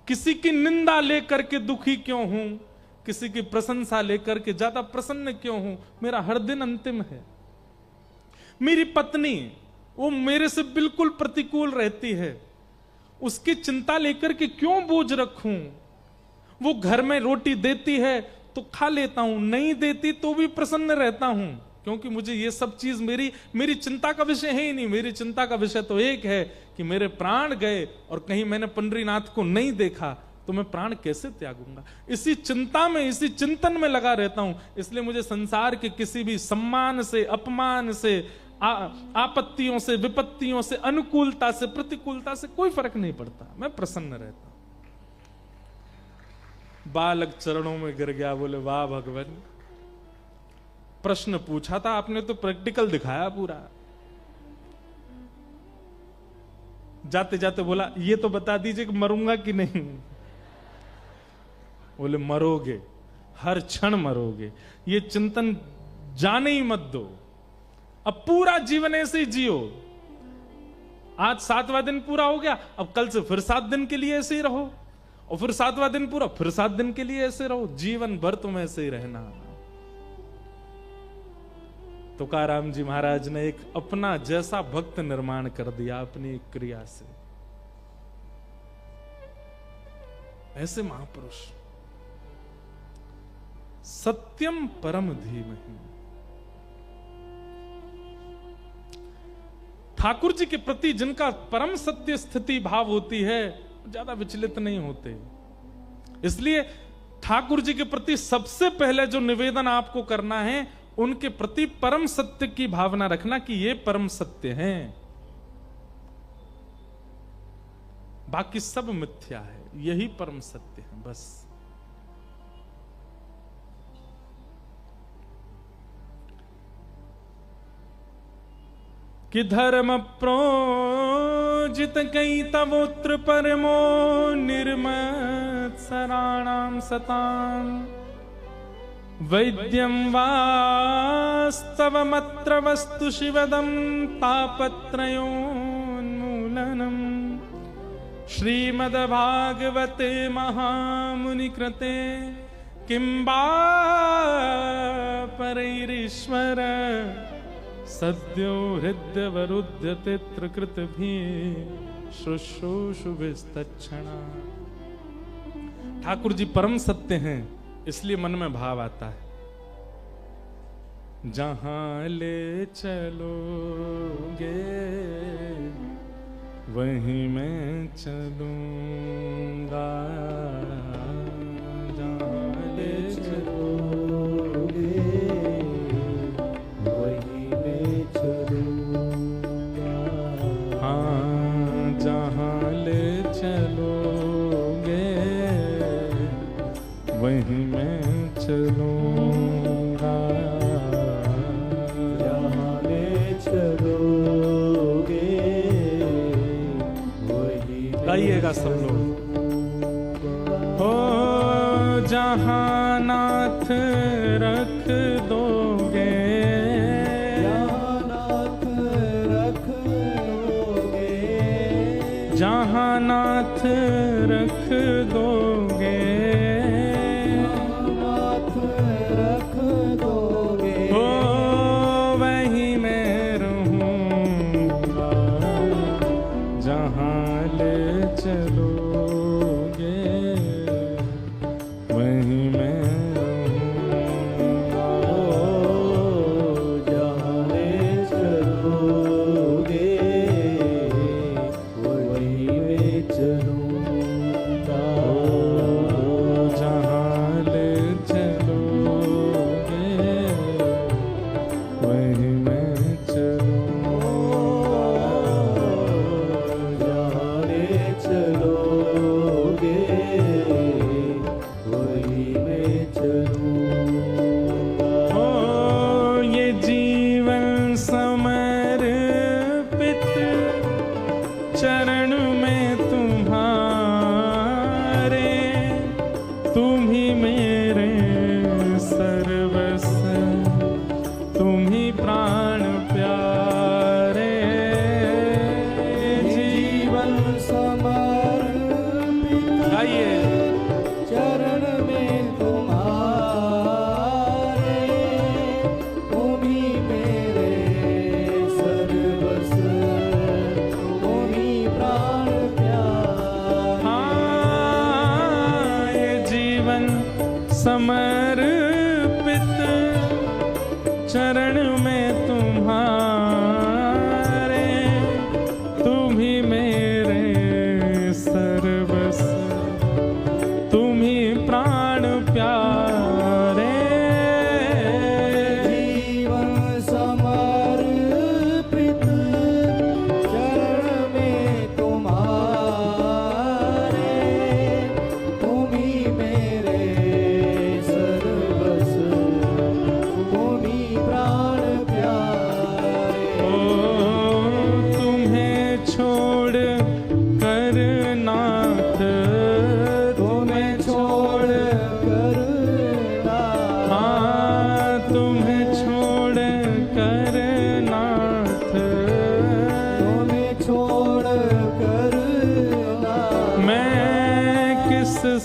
किसी की निंदा लेकर के दुखी क्यों हूं, किसी की प्रशंसा लेकर के ज्यादा प्रसन्न क्यों हूं, मेरा हर दिन अंतिम है। मेरी पत्नी, वो मेरे से बिल्कुल प्रतिकूल रहती है, उसकी चिंता लेकर के क्यों बोझ रखूं? वो घर में रोटी देती है तो खा लेता हूं, नहीं देती तो भी प्रसन्न रहता हूं, क्योंकि मुझे ये सब चीज मेरी चिंता का विषय है ही नहीं। मेरी चिंता का विषय तो एक है कि मेरे प्राण गए और कहीं मैंने पंडरीनाथ को नहीं देखा तो मैं प्राण कैसे त्यागूंगा। इसी चिंता में, इसी चिंतन में लगा रहता हूं। इसलिए मुझे संसार के किसी भी सम्मान से, अपमान से, आपत्तियों से, विपत्तियों से, अनुकूलता से, प्रतिकूलता से कोई फर्क नहीं पड़ता। मैं प्रसन्न रहता हूं। बालक चरणों में गिर गया, बोले वाह भगवान, प्रश्न पूछा था आपने तो प्रैक्टिकल दिखाया पूरा। जाते जाते बोला ये तो बता दीजिए कि मरूंगा कि नहीं। बोले मरोगे, हर क्षण मरोगे, ये चिंतन जाने ही मत दो। अब पूरा जीवन ऐसे ही जियो। आज 7वां दिन पूरा हो गया, अब कल से फिर 7 दिन के लिए ऐसे ही रहो, और फिर 7वां दिन पूरा, फिर 7 दिन के लिए ऐसे रहो। जीवन भर तुम ऐसे ही रहना। तुकाराम जी महाराज ने एक अपना जैसा भक्त निर्माण कर दिया अपनी क्रिया से। ऐसे महापुरुष, सत्यम परम धीमहि। ठाकुर जी के प्रति जिनका परम सत्य स्थिति भाव होती है, ज्यादा विचलित नहीं होते। इसलिए ठाकुर जी के प्रति सबसे पहले जो निवेदन आपको करना है, उनके प्रति परम सत्य की भावना रखना कि ये परम सत्य हैं, बाकी सब मिथ्या है, यही परम सत्य है बस। कि धर्म प्रोजित कई तवोत्र परमो निर्मत्सराणाम सताम वैद्यम वास्तवमत्र वस्तु शिवदम तापत्रयोन्मूलनम श्रीमद्भागवते महामुनि कृते किं वा परैरीश्वर सद्यो हृदयवरुध्यते त्रिकृतभिः शुश्रूषुभिस्तच्छणा। ठाकुर जी परम सत्य हैं, इसलिए मन में भाव आता है, जहां ले चलोगे वहीं मैं चलूंगा, जहां ले चलोगे वहीं मैं चलूंगा। हाँ, जहां ले चलोगे वहीं मैं चलूंगा, जहां ले चलोगे वहीं। गाइएगा सब लोग। हो जहां नाथ रख दोगे, जहां नाथ रख दोगे, जहां नाथ रख दोगे,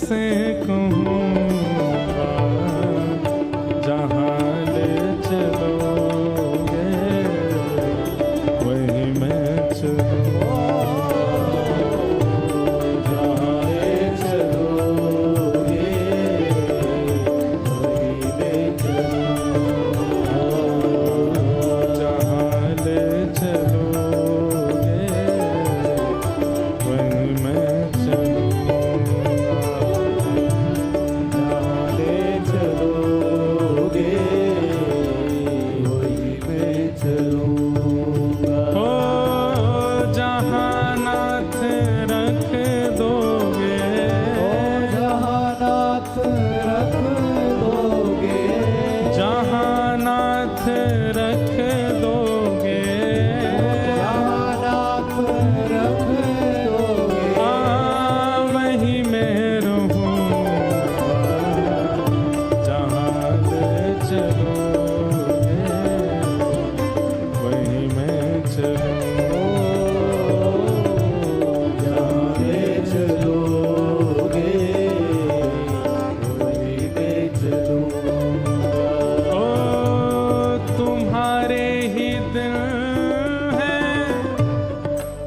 कैसे कहूँगा, जहाँ ले चलोगे वही मैं चलूँगा। जहाँ ले चलोगे वही ले चलूँगा। जहाँ ले चलोगे वही मैं चलूँगा। जहाँ ले चलोगे वही मैं चलूँगा। हो जहाँ नाथ रख दोगे, जहाँ नाथ रख दोगे, जहाँ नाथ रख दोगे, जहाँ नाथ रख दोगे, वही मैं रहूँगा। जहाँ ले चलोगे वही मैं चलूँगा। जहाँ ले चलोगे वही मैं चलूँगा। ओ तुम्हारे ही दिल है,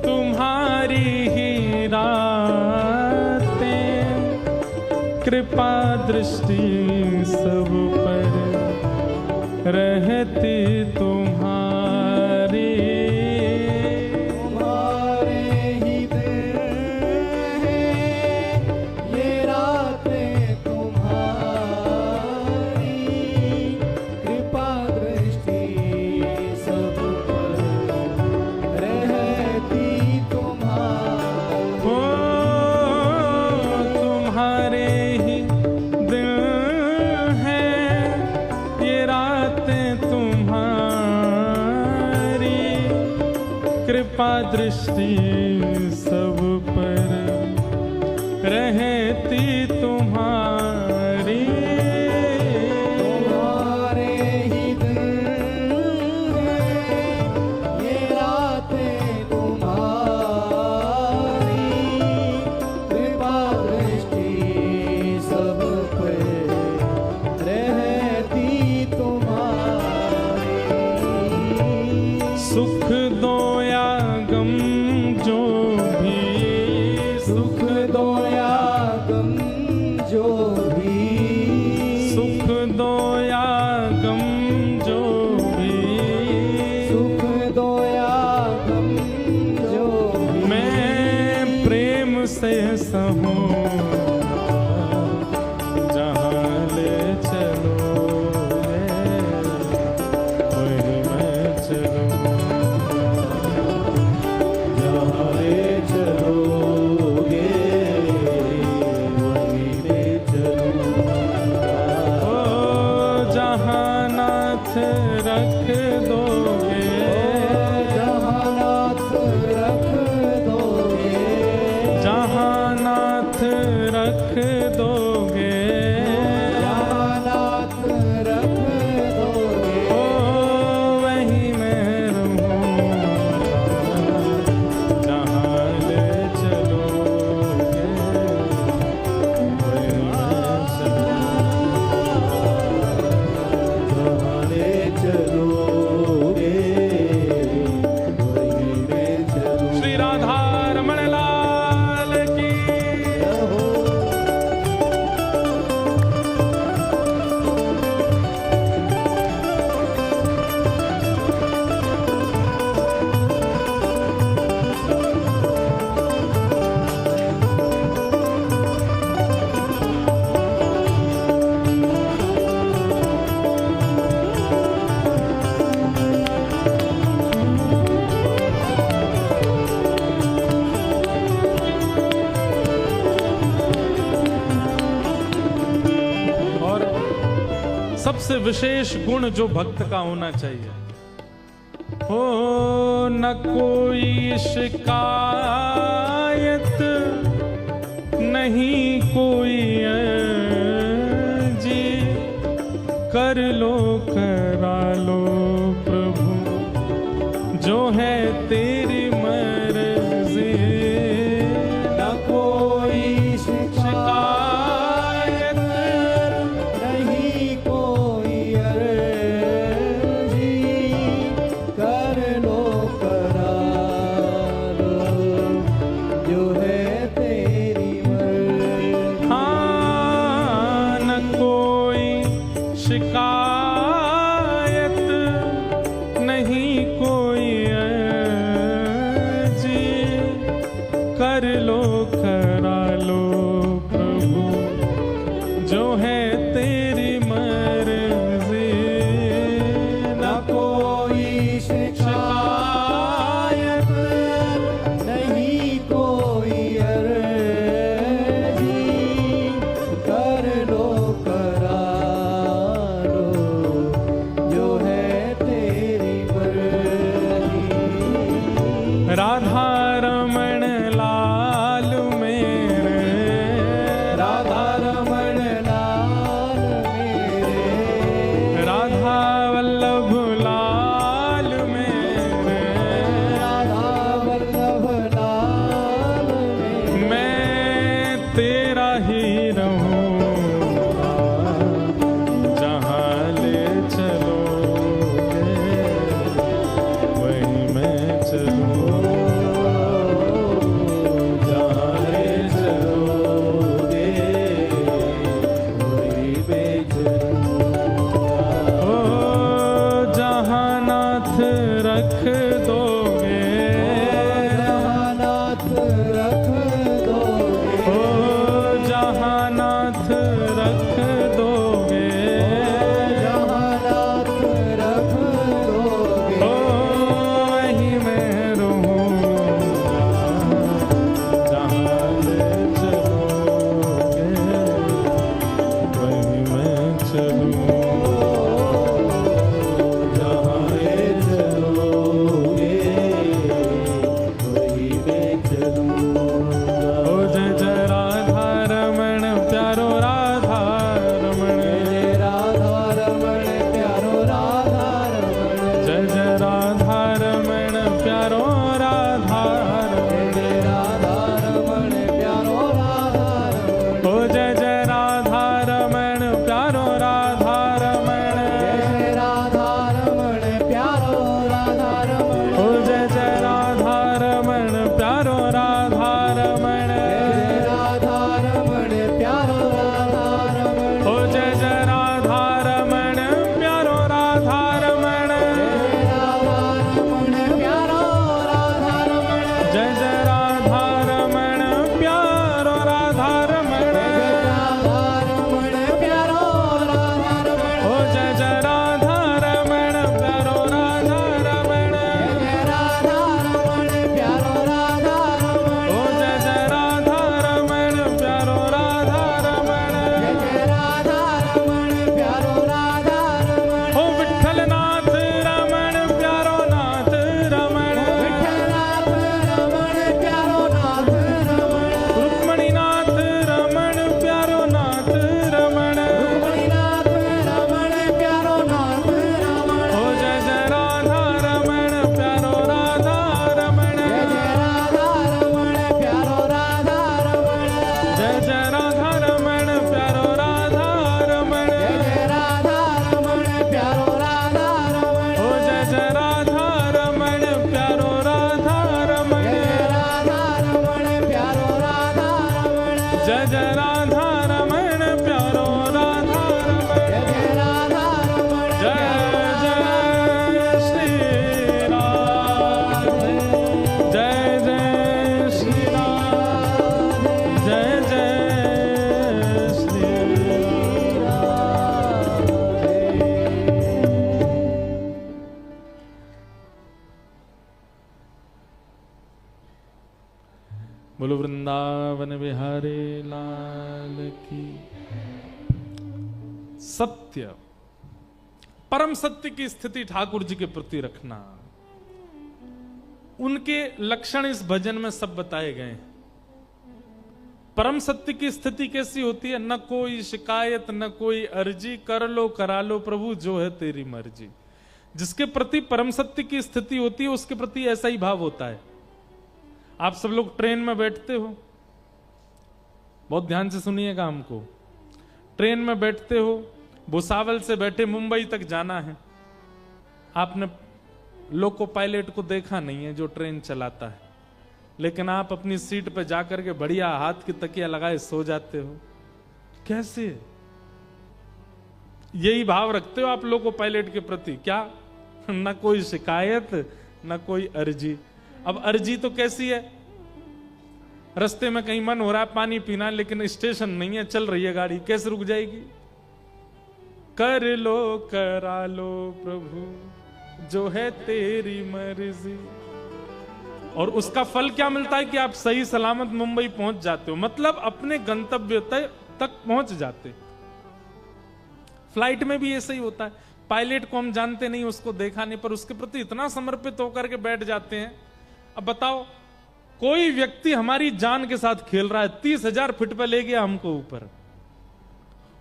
तुम्हारी ही रातें, कृपा दृष्टि सब पर रहती तुम्हारी। तुम्हारे ही दिल है, ये रातें तुम्हारी, कृपा दृष्टि सब पर रहती तुम्हारी। हो तुम्हारे ही दिल है, ये रातें तुम्हारी, कृपा दृष्टि सब पर रहती तुम्हारी। तुम्हारे ही दिल है, ये रातें तुम्हारी, कृपा दृष्टि सब पे रहती तुम्हारी। सुख दो या गम जो भी, सुख दो या गम जो भी, सुख दो या गम जो भी, सुख दो या गम जो भी, मैं प्रेम से सहूँ। जहाँ ले चलोगे वही मैं चलूँगा। जहाँ ले चलोगे वही ले चलूँगा। ओ जहाँ नाथ रख दोगे, जहाँ नाथ रख दोगे, जहाँ नाथ रख दोगे, जहाँ नाथ रख दोगे, ओ वही मैं रहूँगा। जहाँ ले चलोगे वही मैं चलूँगा। जहाँ ले चलोगे वही ले चलूँगा। श्री राधा रमण लाल की। और सबसे विशेष गुण जो भक्त का होना चाहिए, हो न कोई शिकायत, नहीं कोई जी, कर लो करा लो प्रभु, जो है तेरी मर्जी। न कोई शिकायत, राधा रमण लाल मेरे, राधा रमण लाल मेरे, राधा वल्लभ लाल मेरे, राधा वल्लभ लाल मेरे, मैं तेरा ही रहूँगा जहाँ ले चलोगे वहीं मैं चलूँगा, जहाँ ले चलोगे वहीं मैं चलूँगा। ओ जहाँ नाथ रख दोगे, जहाँ नाथ रख दोगे, ओ जहाँ नाथ रख दोगे, जहाँ नाथ रख दोगे, ओ वहीं मैं रहूँगा जहाँ ले चलोगे वहीं मैं चलूँगा। जहाँ ले चलोगे वहीं मैं चलूँगा। ओ जय जय राधा रमण प्यारो राधा रमण, जय राधा रमण प्यारो राधा रमण, जय जय राधा रमण प्यारो राधा रमण, जय राधा रमण प्यारो राधा रमण, ओ जय जय राधा रमण प्यारो राधा रमण, जय राधा रमण प्यारो राधा रमण, ओ जय जय राधा रमण प्यारो राधा रमण, जय राधा रमण प्यारो राधा रमण, ओ जय जय राधा रमण प्यारो राधा रमण, जय राधा रमण प्यारो राधा रमण, जय जय राधा रमण प्यारो राधा रमण, राधा रमण प्यारो राधा रमण, ओ जय जय राधा रमण प्यारो राधा रमण, जय राधा रमण प्यारो राधा रमण, ओ जय जय राधा रमण प्यारो राधा रमण, जय राधा रमण प्यारो राधा रमण, ओ विठ्ठल नाथ रमण प्यारो नाथ रमण, विठ्ठलनाथ रमण प्यारो नाथ रमण, रुक्मणी नाथ रमण प्यारो नाथ रमण, रुक्मिणीनाथ रमण प्यारो नाथ रमण, ओ जय जय राधा रमण प्यारो राधा रमण, जय राधा रमण प्यारो राधा रमण, जय जय राधा रमण प्यारो राधा रमण, जय राधा रमण प्यारो राधा रमण, ओ जय जय राधा रमण प्यारो राधा रमण, जय राधा रमण प्यारो राधा रमण, जय जय राधा रमण प्यारो राधा रमण, जय राधा रमण जय जय श्री राधे, जय जय श्री राधे, जय जय श्री बोलो वृंदावन बिहारी लाल की। सत्य, परम सत्य की स्थिति ठाकुर जी के प्रति रखना, उनके लक्षण इस भजन में सब बताए गए हैं। परम सत्य की स्थिति कैसी होती है? न कोई शिकायत, न कोई अर्जी, कर लो करा लो प्रभु जो है तेरी मर्जी। जिसके प्रति परम सत्य की स्थिति होती है उसके प्रति ऐसा ही भाव होता है। आप सब लोग ट्रेन में बैठते हो, बहुत ध्यान से सुनिएगा हमको। ट्रेन में बैठते हो, भुसावल से बैठे मुंबई तक जाना है। आपने लोको पायलट को देखा नहीं है जो ट्रेन चलाता है, लेकिन आप अपनी सीट पर जाकर के बढ़िया हाथ की तकिया लगाए सो जाते हो। कैसे? यही भाव रखते हो आप लोको पायलट के प्रति? क्या न कोई शिकायत, न कोई अर्जी। अब अर्जी तो कैसी है? रास्ते में कहीं मन हो रहा है पानी पीना, लेकिन स्टेशन नहीं है, चल रही है गाड़ी, कैसे रुक जाएगी? कर लो करा लो प्रभु जो है तेरी मर्जी। और उसका फल क्या मिलता है कि आप सही सलामत मुंबई पहुंच जाते हो, मतलब अपने गंतव्य तक पहुंच जाते। फ्लाइट में भी ऐसा ही होता है। पायलट को हम जानते नहीं, उसको देखा नहीं, पर उसके प्रति इतना समर्पित होकर के बैठ जाते हैं। अब बताओ, कोई व्यक्ति हमारी जान के साथ खेल रहा है, 30,000 फीट पे ले गया हमको ऊपर,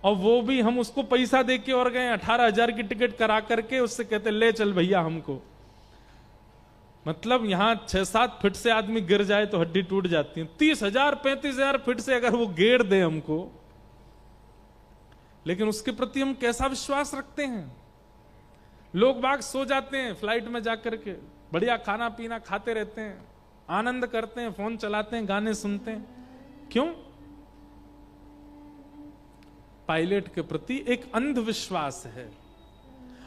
और वो भी हम उसको पैसा दे के और गए 18,000 की टिकट करा करके, उससे कहते ले चल भैया हमको। मतलब यहां 6-7 फीट से आदमी गिर जाए तो हड्डी टूट जाती है, 30,000 35,000 फीट से अगर वो गेर दे हमको, लेकिन उसके प्रति हम कैसा विश्वास रखते हैं। लोग बाग सो जाते हैं फ्लाइट में जाकर के, बढ़िया खाना पीना खाते रहते हैं, आनंद करते हैं, फोन चलाते हैं, गाने सुनते हैं, क्यों? पायलट के प्रति एक अंधविश्वास है।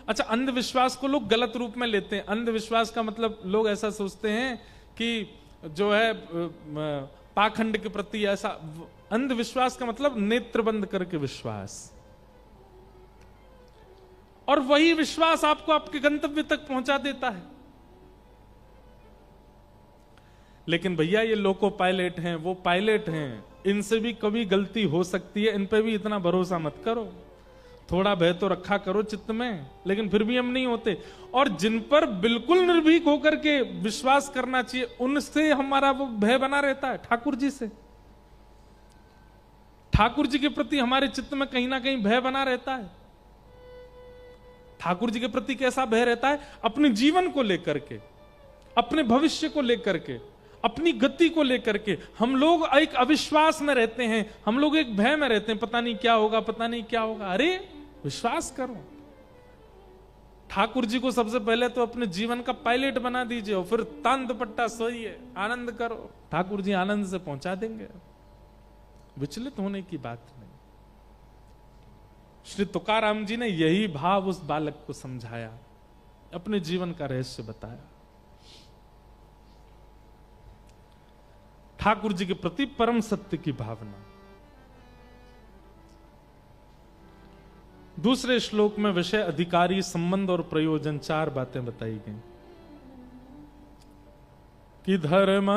अच्छा, अंधविश्वास को लोग गलत रूप में लेते हैं। अंधविश्वास का मतलब लोग ऐसा सोचते हैं कि जो है पाखंड के प्रति ऐसा। अंधविश्वास का मतलब नेत्र बंद करके विश्वास, और वही विश्वास आपको आपके गंतव्य तक पहुंचा देता है। लेकिन भैया ये लोको पायलट हैं, वो पायलट हैं, इनसे भी कभी गलती हो सकती है, इन पे भी इतना भरोसा मत करो। थोड़ा भय तो रखा करो चित्त में, लेकिन फिर भी हम नहीं होते। और जिन पर बिल्कुल निर्भीक होकर के विश्वास करना चाहिए, उनसे हमारा वो भय बना रहता है। ठाकुर जी से, ठाकुर जी के प्रति हमारे चित्त में कहीं ना कहीं भय बना रहता है। ठाकुर जी के प्रति कैसा भय रहता है? अपने जीवन को लेकर के, अपने भविष्य को लेकर के, अपनी गति को लेकर के हम लोग एक अविश्वास में रहते हैं, हम लोग एक भय में रहते हैं, पता नहीं क्या होगा, पता नहीं क्या होगा। अरे विश्वास करो, ठाकुर जी को सबसे पहले तो अपने जीवन का पायलट बना दीजिए, और फिर तान दुपट्टा सोइए, आनंद करो, ठाकुर जी आनंद से पहुंचा देंगे। विचलित होने की बात नहीं। श्री तुकाराम जी ने यही भाव उस बालक को समझाया, अपने जीवन का रहस्य बताया। ठाकुर जी के प्रति परम सत्य की भावना। दूसरे श्लोक में विषय, अधिकारी, संबंध और प्रयोजन, 4 बातें बताई गई कि धर्म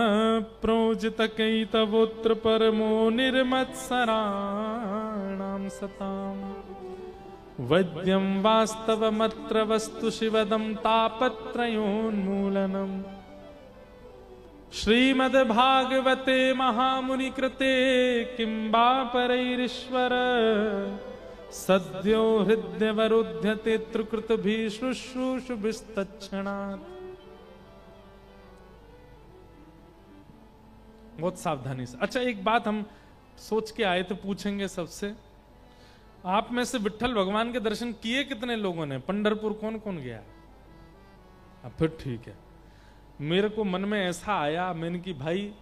प्रोजित कैतवोत्र परमो निर्मत्सराणाम सताम वैद्यम वास्तवमत्र वस्तु शिवदम तापत्रयोन्मूलनम श्रीमद्भागवते महामुनि कृते किं वा परैरीश्वर सद्यो हृदयवरुध्यते त्रिकृतभिः शुश्रूषुभिस्तत्क्षणात्। बहुत सावधानी से। अच्छा, एक बात हम सोच के आए थे, पूछेंगे सबसे, आप में से विट्ठल भगवान के दर्शन किए कितने लोगों ने? पंढरपुर कौन कौन गया? अब फिर ठीक है। मेरे को मन में ऐसा आया, मैंने कि भाई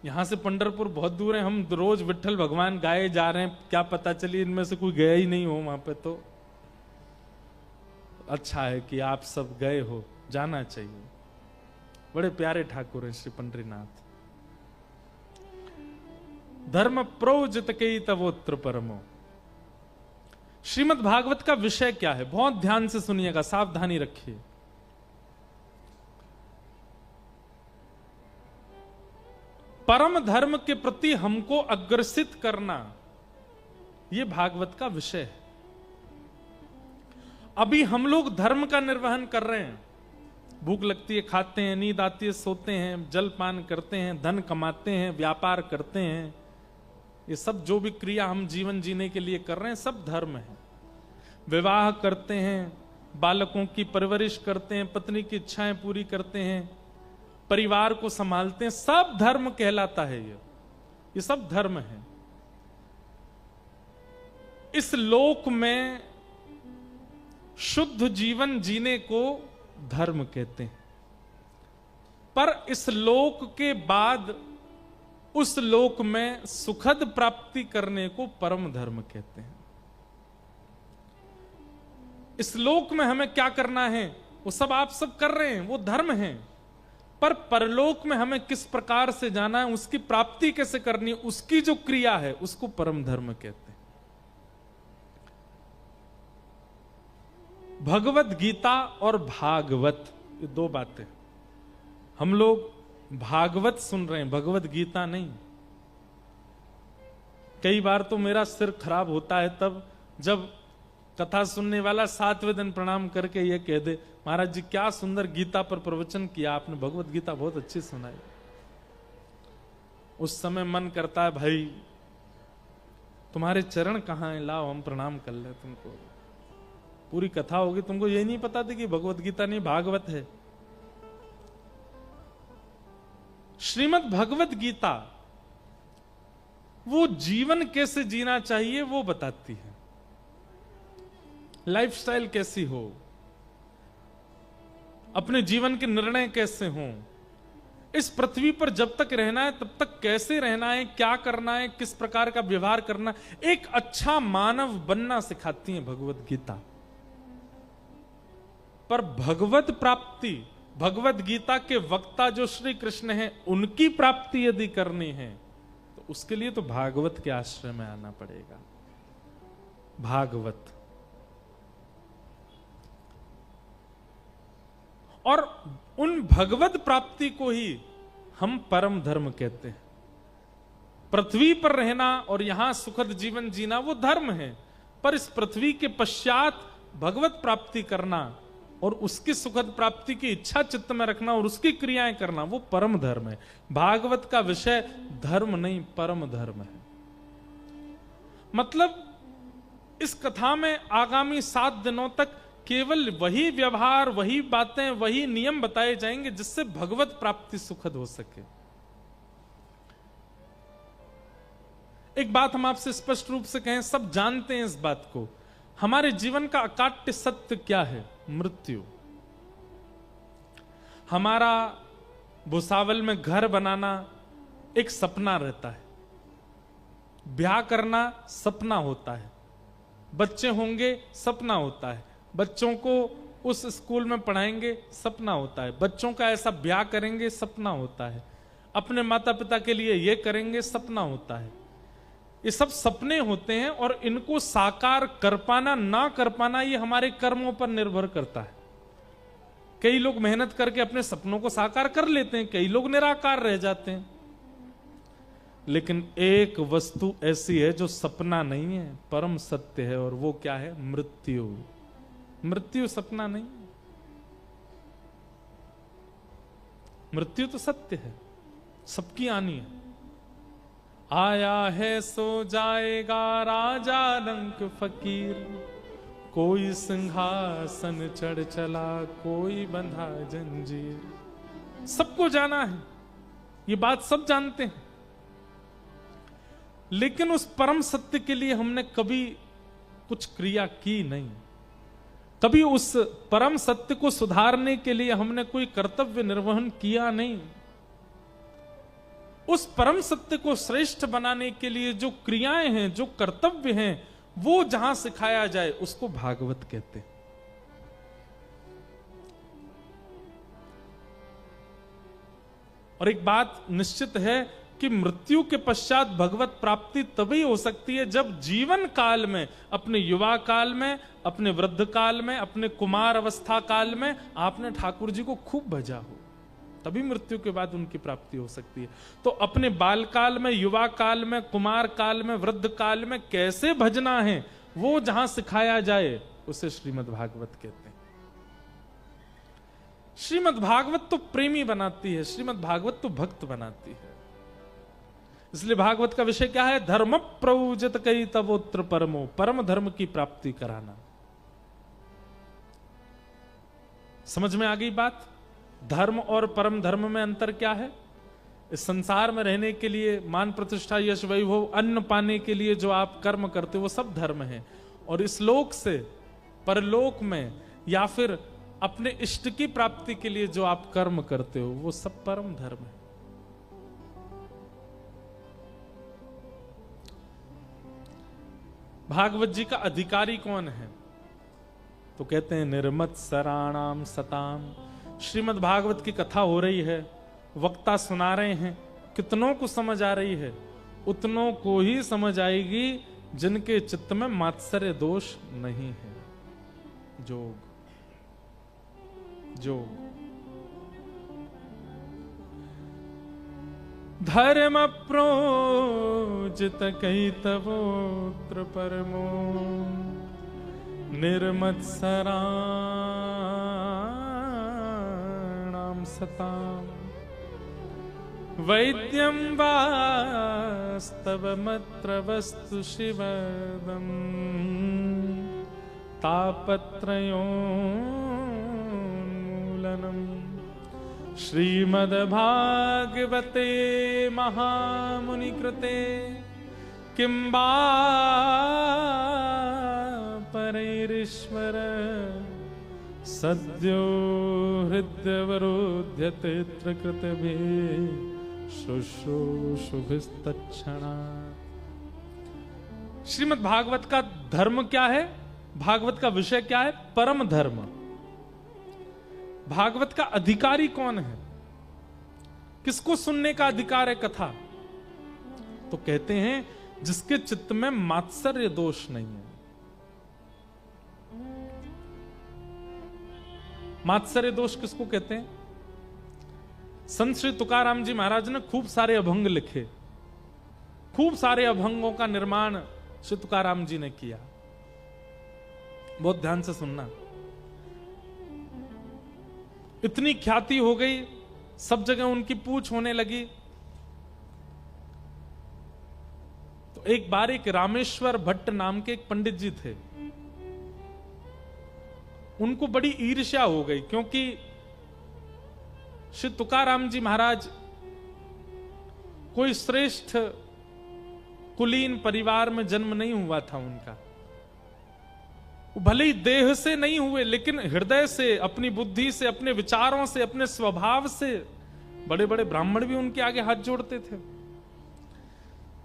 यहां से पंढरपुर बहुत दूर है, हम रोज विट्ठल भगवान गाए जा रहे हैं, क्या पता चली इनमें से कोई गया ही नहीं हो वहां पे। तो अच्छा है कि आप सब गए हो, जाना चाहिए। बड़े प्यारे ठाकुर हैं श्री पंडरीनाथ। धर्म प्रोजित कैतवोत्र परमो। श्रीमद् भागवत का विषय क्या है? बहुत ध्यान से सुनिएगा, सावधानी रखिए। परम धर्म के प्रति हमको अग्रसित करना, यह भागवत का विषय है। अभी हम लोग धर्म का निर्वहन कर रहे हैं। भूख लगती है खाते हैं, नींद आती है सोते हैं, जलपान करते हैं, धन कमाते हैं, व्यापार करते हैं। ये सब जो भी क्रिया हम जीवन जीने के लिए कर रहे हैं, सब धर्म है। विवाह करते हैं, बालकों की परवरिश करते हैं, पत्नी की इच्छाएं पूरी करते हैं, परिवार को संभालते हैं, सब धर्म कहलाता है। ये सब धर्म है। इस लोक में शुद्ध जीवन जीने को धर्म कहते हैं, पर इस लोक के बाद उस लोक में सुखद प्राप्ति करने को परम धर्म कहते हैं। इस लोक में हमें क्या करना है वो सब आप सब कर रहे हैं, वो धर्म है। पर परलोक में हमें किस प्रकार से जाना है, उसकी प्राप्ति कैसे करनी है, उसकी जो क्रिया है उसको परम धर्म कहते हैं। भगवत गीता और भागवत, ये 2 बातें। हम लोग भागवत सुन रहे हैं, भगवत गीता नहीं। कई बार तो मेरा सिर खराब होता है तब जब कथा सुनने वाला 7वें दिन प्रणाम करके ये कह दे, महाराज जी क्या सुंदर गीता पर प्रवचन किया आपने, भगवत गीता बहुत अच्छी सुनाई। उस समय मन करता है भाई तुम्हारे चरण कहाँ हैं, लाओ हम प्रणाम कर ले तुमको। पूरी कथा होगी, तुमको ये नहीं पता थी कि भगवत गीता नहीं भागवत है। श्रीमद् भगवत गीता वो जीवन कैसे जीना चाहिए वो बताती है, लाइफस्टाइल कैसी हो, अपने जीवन के निर्णय कैसे हों, इस पृथ्वी पर जब तक रहना है तब तक कैसे रहना है, क्या करना है, किस प्रकार का व्यवहार करना, एक अच्छा मानव बनना सिखाती है भगवत गीता। पर भगवत प्राप्ति, भगवत गीता के वक्ता जो श्री कृष्ण हैं, उनकी प्राप्ति यदि करनी है तो उसके लिए तो भागवत के आश्रय में आना पड़ेगा। भागवत, और उन भगवत प्राप्ति को ही हम परम धर्म कहते हैं। पृथ्वी पर रहना और यहां सुखद जीवन जीना वो धर्म है, पर इस पृथ्वी के पश्चात भगवत प्राप्ति करना और उसकी सुखद प्राप्ति की इच्छा चित्त में रखना और उसकी क्रियाएं करना वो परम धर्म है। भागवत का विषय धर्म नहीं, परम धर्म है। मतलब इस कथा में आगामी 7 दिनों तक केवल वही व्यवहार, वही बातें, वही नियम बताए जाएंगे जिससे भगवत प्राप्ति सुखद हो सके। एक बात हम आपसे स्पष्ट रूप से कहें, सब जानते हैं इस बात को, हमारे जीवन का अकाट्य सत्य क्या है? मृत्यु। हमारा भुसावल में घर बनाना एक सपना रहता है, ब्याह करना सपना होता है, बच्चे होंगे सपना होता है, बच्चों को उस स्कूल में पढ़ाएंगे सपना होता है, बच्चों का ऐसा ब्याह करेंगे सपना होता है, अपने माता पिता के लिए ये करेंगे सपना होता है। ये सब सपने होते हैं और इनको साकार कर पाना ना कर पाना ये हमारे कर्मों पर निर्भर करता है। कई लोग मेहनत करके अपने सपनों को साकार कर लेते हैं, कई लोग निराकार रह जाते हैं। लेकिन एक वस्तु ऐसी है जो सपना नहीं है, परम सत्य है, और वो क्या है? मृत्यु। मृत्यु सपना नहीं, मृत्यु तो सत्य है, सबकी आनी है। आया है सो जाएगा राजा रंक फकीर, कोई सिंहासन चढ़ चला, कोई बंधा जंजीर। सबको जाना है, ये बात सब जानते हैं, लेकिन उस परम सत्य के लिए हमने कभी कुछ क्रिया की नहीं। कभी उस परम सत्य को सुधारने के लिए हमने कोई कर्तव्य निर्वहन किया नहीं। उस परम सत्य को श्रेष्ठ बनाने के लिए जो क्रियाएं हैं, जो कर्तव्य हैं, वो जहां सिखाया जाए उसको भागवत कहते हैं। और एक बात निश्चित है कि मृत्यु के पश्चात भगवत प्राप्ति तभी हो सकती है जब जीवन काल में, अपने युवा काल में, अपने वृद्ध काल में, अपने कुमार अवस्था काल में आपने ठाकुर जी को खूब भजा हो, तभी मृत्यु के बाद उनकी प्राप्ति हो सकती है। तो अपने बाल काल में, युवा काल में, कुमार काल में, वृद्ध काल में कैसे भजना है वो जहां सिखाया जाए उसे श्रीमद् भागवत कहते हैं। श्रीमद् भागवत तो प्रेमी बनाती है, श्रीमद् भागवत तो भक्त बनाती है। इसलिए भागवत का विषय क्या है? धर्म प्रवुजत कई तवोत्र परमो, परम धर्म की प्राप्ति कराना। समझ में आ गई बात? धर्म और परम धर्म में अंतर क्या है? इस संसार में रहने के लिए, मान प्रतिष्ठा, यश वैभव, अन्न पाने के लिए जो आप कर्म करते हो वो सब धर्म है, और इस लोक से परलोक में या फिर अपने इष्ट की प्राप्ति के लिए जो आप कर्म करते हो वो सब परम धर्म है। भागवत जी का अधिकारी कौन है? तो कहते हैं निर्मत सराणाम सताम। श्रीमद् भागवत की कथा हो रही है, वक्ता सुना रहे हैं, कितनों को समझ आ रही है? उतनों को ही समझ आएगी जिनके चित्त में मात्सर्य दोष नहीं है। जोग जोग धर्म प्रोजित कई तवोत्र परमो, निर्मत्सराणां सताम् वैद्यं वास्तवमत्र वस्तु शिवदम् तापत्रयोन्मूलनम् श्रीमद्भागवते महामुनिकृते किं वा परैरीश्वर सद्यो हृदयवरोध्यते कृतभिः शुश्रूषुभिस्तत्क्षणात्। श्रीमद् भागवत का धर्म क्या है? भागवत का विषय क्या है? परम धर्म। भागवत का अधिकारी कौन है? किसको सुनने का अधिकार है कथा? तो कहते हैं जिसके चित्त में मात्सर्य दोष नहीं है। मात्सर्य दोष किसको कहते हैं? संत श्री तुकाराम जी महाराज ने खूब सारे अभंग लिखे, खूब सारे अभंगों का निर्माण श्री तुकाराम जी ने किया। बहुत ध्यान से सुनना। इतनी ख्याति हो गई, सब जगह उनकी पूछ होने लगी। तो एक बार एक रामेश्वर भट्ट नाम के एक पंडित जी थे। उनको बड़ी ईर्ष्या हो गई, क्योंकि श्री तुकाराम जी महाराज कोई श्रेष्ठ कुलीन परिवार में जन्म नहीं हुआ था उनका। भले ही देह से नहीं हुए, लेकिन हृदय से, अपनी बुद्धि से, अपने विचारों से, अपने स्वभाव से बड़े बड़े ब्राह्मण भी उनके आगे हाथ जोड़ते थे।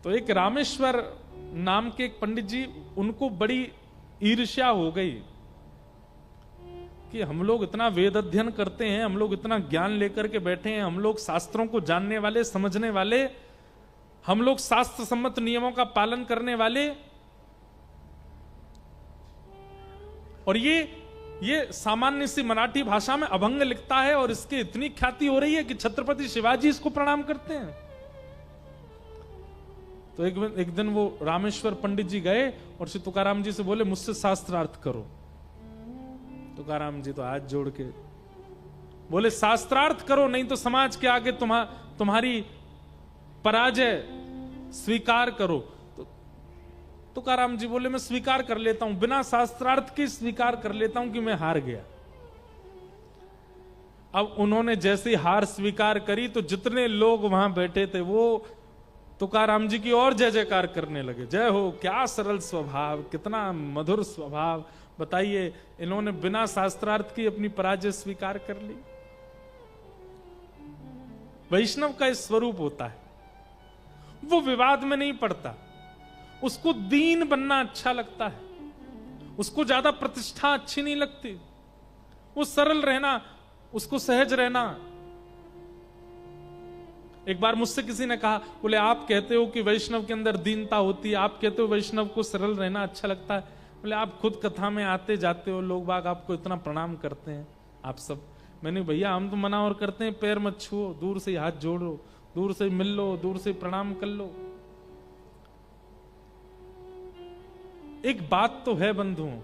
तो एक रामेश्वर नाम के एक पंडित जी, उनको बड़ी ईर्ष्या हो गई कि हम लोग इतना वेद अध्ययन करते हैं, हम लोग इतना ज्ञान लेकर के बैठे हैं, हम लोग शास्त्रों को जानने वाले, समझने वाले, हम लोग शास्त्र सम्मत नियमों का पालन करने वाले, और ये सामान्य सी मराठी भाषा में अभंग लिखता है और इसकी इतनी ख्याति हो रही है कि छत्रपति शिवाजी इसको प्रणाम करते हैं। तो एक दिन वो रामेश्वर पंडित जी गए और श्री तुकाराम जी से बोले, मुझसे शास्त्रार्थ करो। तुकाराम जी तो हाथ जोड़ के बोले, शास्त्रार्थ करो, नहीं तो समाज के आगे तुम्हारी पराजय स्वीकार करो। तो तुकाराम जी बोले, मैं स्वीकार कर लेता हूं, बिना शास्त्रार्थ के स्वीकार कर लेता हूं कि मैं हार गया। अब उन्होंने जैसी हार स्वीकार करी तो जितने लोग वहां बैठे थे वो तुकाराम जी की और जय जयकार करने लगे। जय हो, क्या सरल स्वभाव, कितना मधुर स्वभाव। बताइए, इन्होंने बिना शास्त्रार्थ की अपनी पराजय स्वीकार कर ली। वैष्णव का इस स्वरूप होता है, वो विवाद में नहीं पड़ता, उसको दीन बनना अच्छा लगता है, उसको ज्यादा प्रतिष्ठा अच्छी नहीं लगती, वो सरल रहना, उसको सहज रहना। एक बार मुझसे किसी ने कहा, बोले आप कहते हो कि वैष्णव के अंदर दीनता होती है, आप कहते हो वैष्णव को सरल रहना अच्छा लगता है, बोले आप खुद कथा में आते जाते हो, लोग बाग आपको इतना प्रणाम करते हैं, आप सब। मैंने, भैया हम तो मना और करते हैं, पैर मत छुओ, दूर से हाथ जोड़ो, दूर से मिल लो, दूर से प्रणाम कर लो। एक बात तो है बंधुओं,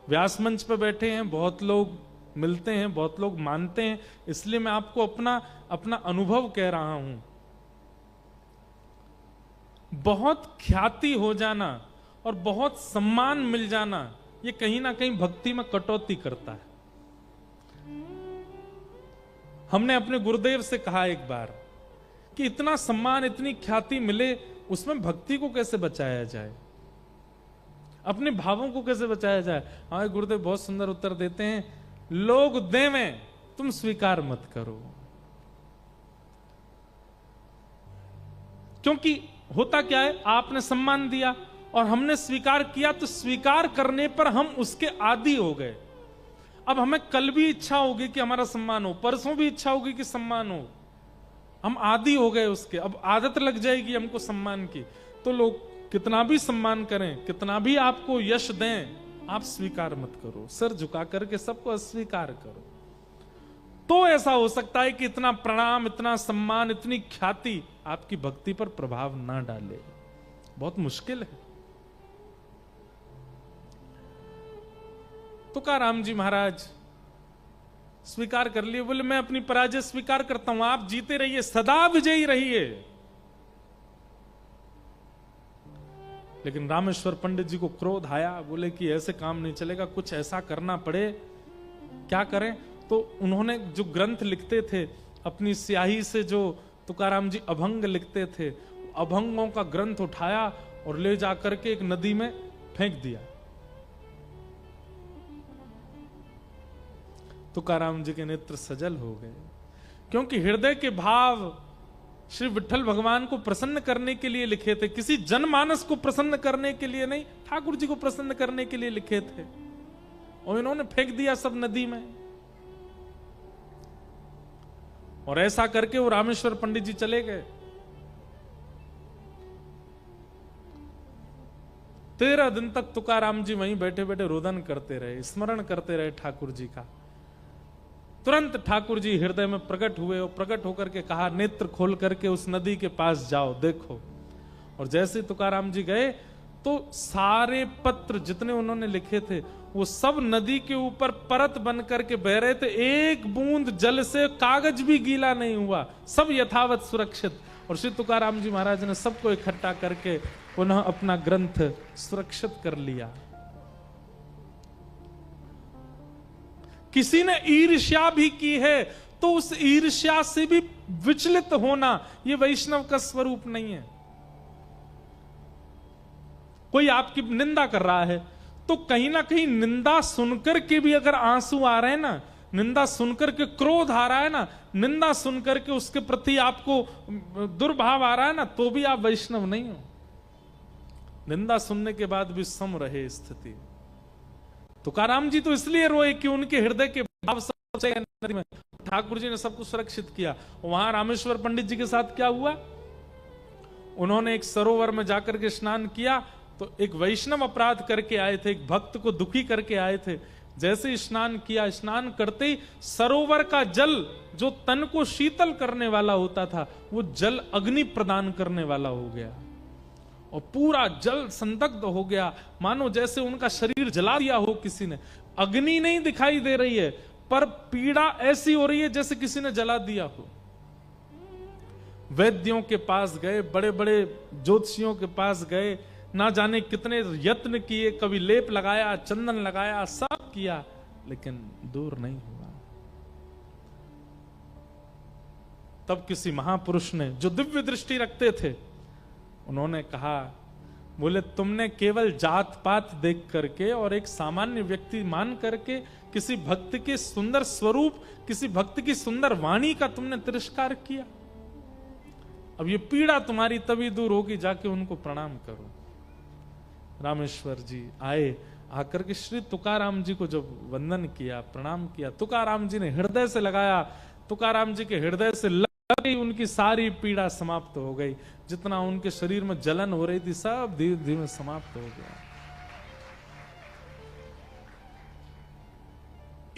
व्यास मंच पे बैठे हैं, बहुत लोग मिलते हैं, बहुत लोग मानते हैं, इसलिए मैं आपको अपना अनुभव कह रहा हूं। बहुत ख्याति हो जाना और बहुत सम्मान मिल जाना, ये कहीं ना कहीं भक्ति में कटौती करता है। हमने अपने गुरुदेव से कहा एक बार कि इतना सम्मान, इतनी ख्याति मिले, उसमें भक्ति को कैसे बचाया जाए, अपने भावों को कैसे बचाया जाए। हमारे गुरुदेव बहुत सुंदर उत्तर देते हैं, लोग देवें, तुम स्वीकार मत करो। क्योंकि होता क्या है, आपने सम्मान दिया और हमने स्वीकार किया, तो स्वीकार करने पर हम उसके आदी हो गए। अब हमें कल भी इच्छा होगी कि हमारा सम्मान हो, परसों भी इच्छा होगी कि सम्मान हो, हम आदी हो गए उसके, अब आदत लग जाएगी हमको सम्मान की। तो लोग कितना भी सम्मान करें, कितना भी आपको यश दें, आप स्वीकार मत करो, सर झुका करके सबको अस्वीकार करो। तो ऐसा हो सकता है कि इतना प्रणाम, इतना सम्मान, इतनी ख्याति आपकी भक्ति पर प्रभाव ना डाले। बहुत मुश्किल है। तुकाराम जी महाराज स्वीकार कर लिए, बोले मैं अपनी पराजय स्वीकार करता हूं, आप जीते रहिए, सदा विजयी रहिए। लेकिन रामेश्वर पंडित जी को क्रोध आया, बोले कि ऐसे काम नहीं चलेगा, कुछ ऐसा करना पड़े। क्या करें? तो उन्होंने जो ग्रंथ लिखते थे अपनी स्याही से, जो तुकाराम जी अभंग लिखते थे, अभंगों का ग्रंथ उठाया और ले जाकर के एक नदी में फेंक दिया। तुकाराम जी के नेत्र सजल हो गए, क्योंकि हृदय के भाव श्री विठ्ठल भगवान को प्रसन्न करने के लिए लिखे थे, किसी जनमानस को प्रसन्न करने के लिए नहीं, ठाकुर जी को प्रसन्न करने के लिए लिखे थे, और इन्होंने फेंक दिया सब नदी में। और ऐसा करके वो रामेश्वर पंडित जी चले गए। 13 दिन तक तुकाराम जी वहीं बैठे बैठे रोदन करते रहे, स्मरण करते रहे ठाकुर जी का। तुरंत ठाकुर जी हृदय में प्रकट हुए और प्रकट होकर के कहा, नेत्र खोल करके उस नदी के पास जाओ, देखो। और जैसे तुकाराम जी गए तो सारे पत्र जितने उन्होंने लिखे थे वो सब नदी के ऊपर परत बन करके बह रहे थे, एक बूंद जल से कागज भी गीला नहीं हुआ, सब यथावत सुरक्षित। और श्री तुकाराम जी महाराज ने सबको इकट्ठा करके पुनः अपना ग्रंथ सुरक्षित कर लिया। किसी ने ईर्ष्या भी की है तो उस ईर्ष्या से भी विचलित होना यह वैष्णव का स्वरूप नहीं है। कोई आपकी निंदा कर रहा है तो कहीं ना कहीं निंदा सुनकर के भी अगर आंसू आ रहे हैं ना, निंदा सुनकर के क्रोध आ रहा है ना, निंदा सुनकर के उसके प्रति आपको दुर्भाव आ रहा है ना, तो भी आप वैष्णव नहीं हो। निंदा सुनने के बाद भी सम रहे स्थिति। तुकाराम जी तो इसलिए रोए कि उनके हृदय के भाव सबसे नदी में, ठाकुर जी ने सबको सुरक्षित किया। वहां रामेश्वर पंडित जी के साथ क्या हुआ, उन्होंने एक सरोवर में जाकर के स्नान किया तो एक वैष्णव अपराध करके आए थे, एक भक्त को दुखी करके आए थे। जैसे ही स्नान किया, स्नान करते ही सरोवर का जल जो तन को शीतल करने वाला होता था वो जल अग्नि प्रदान करने वाला हो गया और पूरा जल संदग्ध हो गया, मानो जैसे उनका शरीर जला दिया हो किसी ने। अग्नि नहीं दिखाई दे रही है पर पीड़ा ऐसी हो रही है जैसे किसी ने जला दिया हो। वैद्यों के पास गए, बड़े बड़े ज्योतिषियों के पास गए, ना जाने कितने यत्न किए, कभी लेप लगाया, चंदन लगाया, सब किया, लेकिन दूर नहीं हुआ। तब किसी महापुरुष ने जो दिव्य दृष्टि रखते थे उन्होंने कहा, बोले तुमने केवल जात पात देख करके और एक सामान्य व्यक्ति मान करके किसी भक्त के सुंदर स्वरूप, किसी भक्त की सुंदर वाणी का तुमने तिरस्कार किया। अब ये पीड़ा तुम्हारी तभी दूर होगी, जाके उनको प्रणाम करो। रामेश्वर जी आए, आकर के श्री तुकाराम जी को जब वंदन किया, प्रणाम किया, तुकाराम जी ने हृदय से लगाया, तुकाराम जी के हृदय से लगी उनकी सारी पीड़ा समाप्त हो गई। जितना उनके शरीर में जलन हो रही थी सब धीरे धीरे समाप्त हो गया।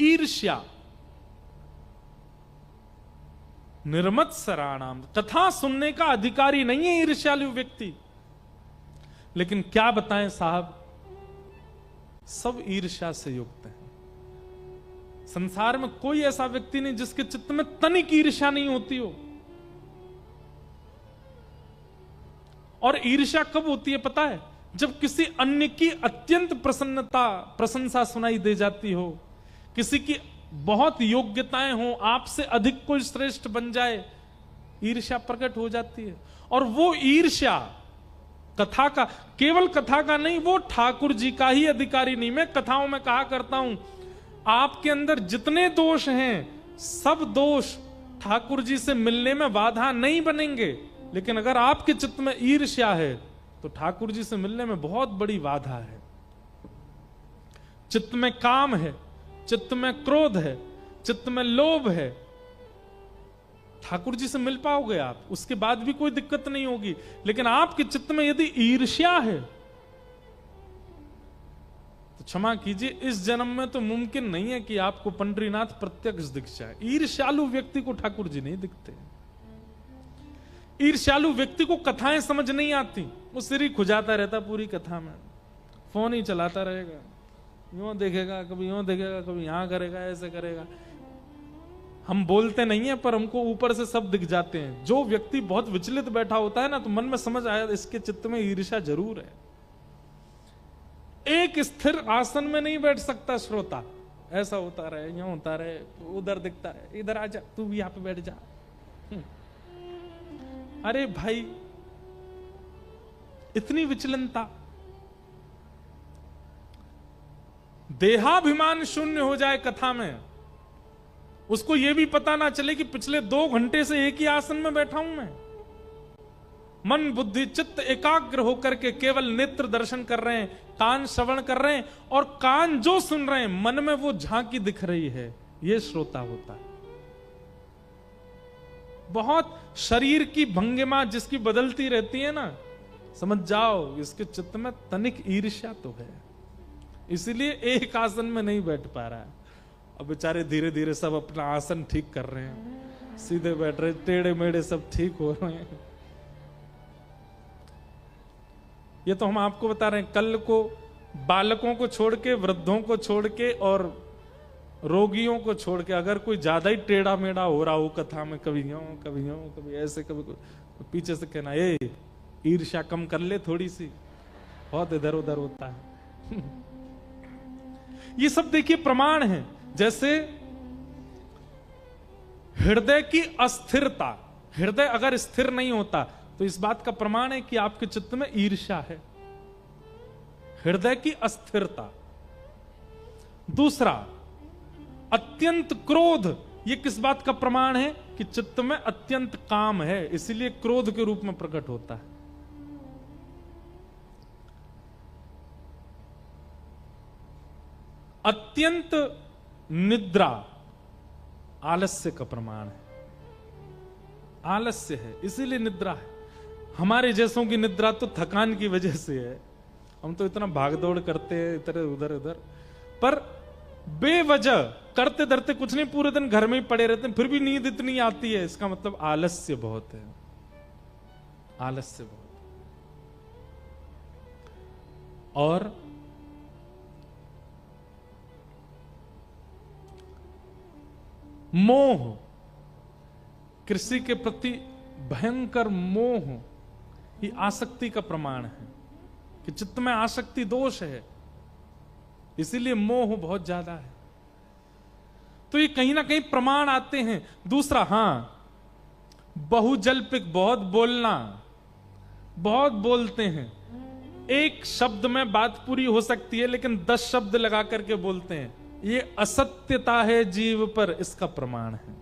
ईर्ष्या निर्मत्सराणाम, कथा सुनने का अधिकारी नहीं है ईर्ष्यालु व्यक्ति। लेकिन क्या बताएं साहब, सब ईर्ष्या से युक्त हैं। संसार में कोई ऐसा व्यक्ति नहीं जिसके चित्त में तनिक ईर्ष्या नहीं होती हो। और ईर्ष्या कब होती है पता है? जब किसी अन्य की अत्यंत प्रशंसा सुनाई दे जाती हो, किसी की बहुत योग्यताएं हो, आपसे अधिक कोई श्रेष्ठ बन जाए, ईर्ष्या प्रकट हो जाती है। और वो ईर्ष्या कथा का, केवल कथा का नहीं, वो ठाकुर जी का ही अधिकारी नहीं। मैं कथाओं में कहा करता हूं, आपके अंदर जितने दोष हैं सब दोष ठाकुर जी से मिलने में बाधा नहीं बनेंगे, लेकिन अगर आपके चित्त में ईर्ष्या है तो ठाकुर जी से मिलने में बहुत बड़ी बाधा है। चित्त में काम है, चित्त में क्रोध है, चित्त में लोभ है, ठाकुर जी से मिल पाओगे आप, उसके बाद भी कोई दिक्कत नहीं होगी। लेकिन आपके चित्त में यदि ईर्ष्या है तो क्षमा कीजिए, इस जन्म में तो मुमकिन नहीं है कि आपको पंडरीनाथ प्रत्यक्ष दिख जाए। ईर्ष्यालु व्यक्ति को ठाकुर जी नहीं दिखते। ईर्ष्यालु व्यक्ति को कथाएं समझ नहीं आती, वो सिर ही खुजाता रहता पूरी कथा में, फोन ही चलाता रहेगा, यूं देखेगा, कभी यूं देखेगा, कभी यहां करेगा, ऐसे करेगा। हम बोलते नहीं है पर हमको ऊपर से सब दिख जाते हैं। जो व्यक्ति बहुत विचलित बैठा होता है ना, तो मन में समझ आया इसके चित्त में ईर्ष्या जरूर है। एक स्थिर आसन में नहीं बैठ सकता श्रोता, ऐसा होता रहे, यूं होता रहे, उधर दिखता है, इधर आ जा, तू भी यहां पे बैठ जा। अरे भाई, इतनी विचलनता, देहाभिमान शून्य हो जाए कथा में, उसको यह भी पता ना चले कि पिछले 2 घंटे से एक ही आसन में बैठा हूं मैं। मन बुद्धि चित्त एकाग्र होकर के केवल नेत्र दर्शन कर रहे हैं, कान श्रवण कर रहे हैं, और कान जो सुन रहे हैं मन में वो झांकी दिख रही है, ये श्रोता होता है। बहुत शरीर की भंगिमा जिसकी बदलती रहती है ना, समझ जाओ इसके चित्त में तनिक ईर्ष्या तो है, इसीलिए एक आसन में नहीं बैठ पा रहा है। अब बेचारे धीरे धीरे सब अपना आसन ठीक कर रहे हैं, सीधे बैठ रहे, टेढ़े मेढ़े सब ठीक हो रहे हैं। ये तो हम आपको बता रहे हैं। कल को बालकों को छोड़ के, वृद्धों को छोड़ के और रोगियों को छोड़ के अगर कोई ज्यादा ही टेढ़ा मेढ़ा हो रहा हो कथा में, कभी यूं कभी यूं कभी ऐसे कभी, तो पीछे से कहना, ए ईर्ष्या कम कर ले थोड़ी सी, बहुत इधर उधर होता है। ये सब देखिए प्रमाण है। जैसे हृदय की अस्थिरता, हृदय अगर स्थिर नहीं होता तो इस बात का प्रमाण है कि आपके चित्त में ईर्ष्या है, हृदय की अस्थिरता। दूसरा, अत्यंत क्रोध, यह किस बात का प्रमाण है कि चित्त में अत्यंत काम है, इसीलिए क्रोध के रूप में प्रकट होता है। अत्यंत निद्रा आलस्य का प्रमाण है, आलस्य है इसीलिए निद्रा है। हमारे जैसों की निद्रा तो थकान की वजह से है, हम तो इतना भागदौड़ करते हैं इधर उधर उधर, पर बेवजह करते धरते कुछ नहीं, पूरे दिन घर में ही पड़े रहते हैं, फिर भी नींद इतनी आती है, इसका मतलब आलस्य बहुत है, आलस्य बहुत। और मोह, कृषि के प्रति भयंकर मोह, ये आसक्ति का प्रमाण है कि चित्त में आसक्ति दोष है, इसीलिए मोह बहुत ज्यादा है। तो ये कहीं ना कहीं प्रमाण आते हैं। दूसरा, हां, बहुजल्पिक, बहुत बोलना, बहुत बोलते हैं, एक शब्द में बात पूरी हो सकती है लेकिन 10 शब्द लगा करके बोलते हैं, ये असत्यता है जीव पर, इसका प्रमाण है।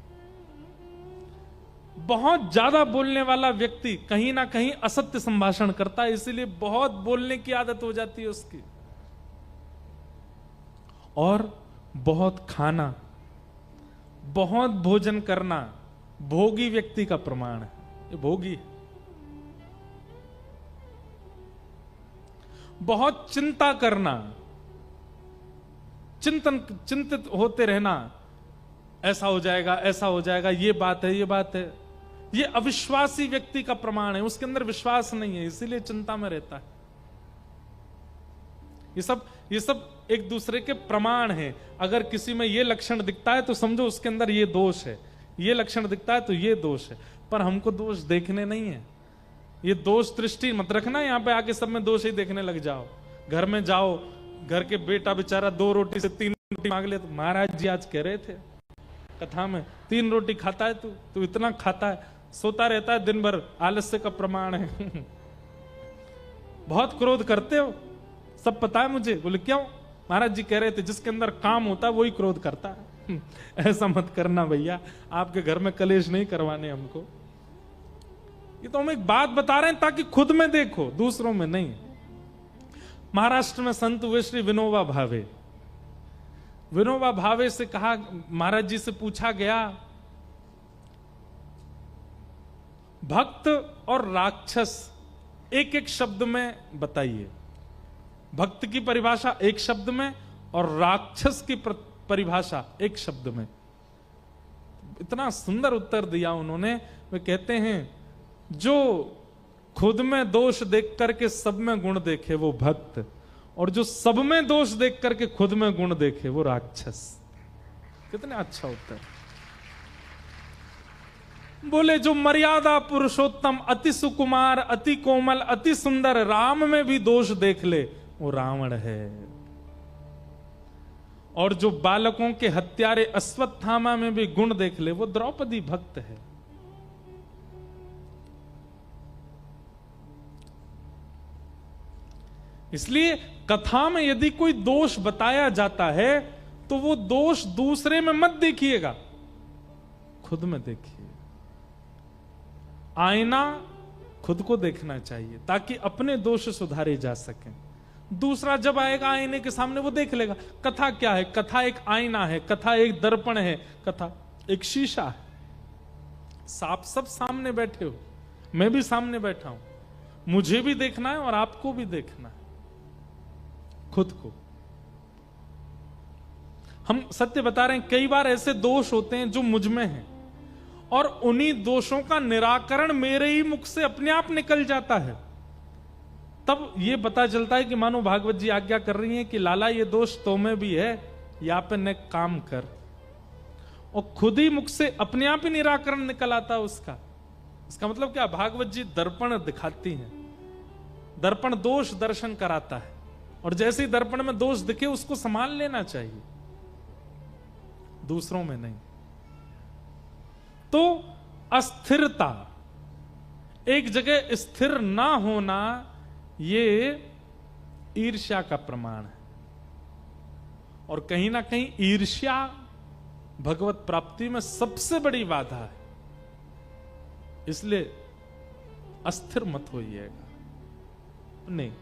बहुत ज्यादा बोलने वाला व्यक्ति कहीं ना कहीं असत्य संभाषण करता है, इसीलिए बहुत बोलने की आदत हो जाती है उसकी। और बहुत खाना, बहुत भोजन करना भोगी व्यक्ति का प्रमाण है, ये भोगी है। बहुत चिंता करना, चिंतित होते रहना, ऐसा हो जाएगा, ऐसा हो जाएगा, ये बात है, ये बात है, ये अविश्वासी व्यक्ति का प्रमाण है, उसके अंदर विश्वास नहीं है, इसीलिए चिंता में रहता है। ये सब एक दूसरे के प्रमाण हैं। अगर किसी में ये लक्षण दिखता है तो समझो उसके अंदर ये दोष है, ये लक्षण दिखता है तो ये दोष है, पर हमको दोष देखने नहीं है। ये दोष दृष्टि मत रखना, यहां पे आके सब में दोष ही देखने लग जाओ। घर में जाओ, घर के बेटा बेचारा 2 रोटी से 3 रोटी मांग ले, तो महाराज जी आज कह रहे थे कथा में, 3 रोटी खाता है तू इतना खाता है, सोता रहता है दिन भर, आलस्य का प्रमाण है। बहुत क्रोध करते हो, सब पता है मुझे। बोले क्यों? महाराज जी कह रहे थे जिसके अंदर काम होता है वही क्रोध करता है। ऐसा मत करना भैया, आपके घर में कलेश नहीं करवाने हमको। ये तो हम एक बात बता रहे हैं ताकि खुद में देखो, दूसरों में नहीं। महाराष्ट्र में संत हुए श्री विनोबा भावे। विनोबा भावे से कहा, महाराज जी से पूछा गया, भक्त और राक्षस एक एक शब्द में बताइए। भक्त की परिभाषा एक शब्द में और राक्षस की परिभाषा एक शब्द में। इतना सुंदर उत्तर दिया उन्होंने। वे कहते हैं, जो खुद में दोष देख करके सब में गुण देखे वो भक्त, और जो सब में दोष देख करके खुद में गुण देखे वो राक्षस। कितना अच्छा उत्तर। बोले जो मर्यादा पुरुषोत्तम, अति सुकुमार, अति कोमल, अति सुंदर राम में भी दोष देख ले वो रावण है। और जो बालकों के हत्यारे अश्वत्थामा में भी गुण देख ले वो द्रौपदी भक्त है। इसलिए कथा में यदि कोई दोष बताया जाता है तो वो दोष दूसरे में मत देखिएगा, खुद में देखिए। आईना खुद को देखना चाहिए ताकि अपने दोष सुधारे जा सकें। दूसरा जब आएगा आईने के सामने वो देख लेगा। कथा क्या है? कथा एक आईना है, कथा एक दर्पण है, कथा एक शीशा है। आप सब सामने बैठे हो, मैं भी सामने बैठा हूं, मुझे भी देखना है और आपको भी देखना है, खुद को। हम सत्य बता रहे हैं, कई बार ऐसे दोष होते हैं जो मुझ में हैं और उन्हीं दोषों का निराकरण मेरे ही मुख से अपने आप निकल जाता है। तब यह पता चलता है कि मानो भागवत जी आज्ञा कर रही हैं कि लाला ये दोष तो में भी है, या पे न काम कर, और खुद ही मुख से अपने आप ही निराकरण निकल आता है उसका। इसका मतलब क्या? भागवत जी दर्पण दिखाती हैं, दर्पण दोष दर्शन कराता है, और जैसे ही दर्पण में दोष दिखे उसको संभाल लेना चाहिए, दूसरों में नहीं। तो अस्थिरता, एक जगह स्थिर ना होना, ये ईर्ष्या का प्रमाण है। और कहीं ना कहीं ईर्ष्या भगवत प्राप्ति में सबसे बड़ी बाधा है। इसलिए अस्थिर मत होइएगा। नहीं,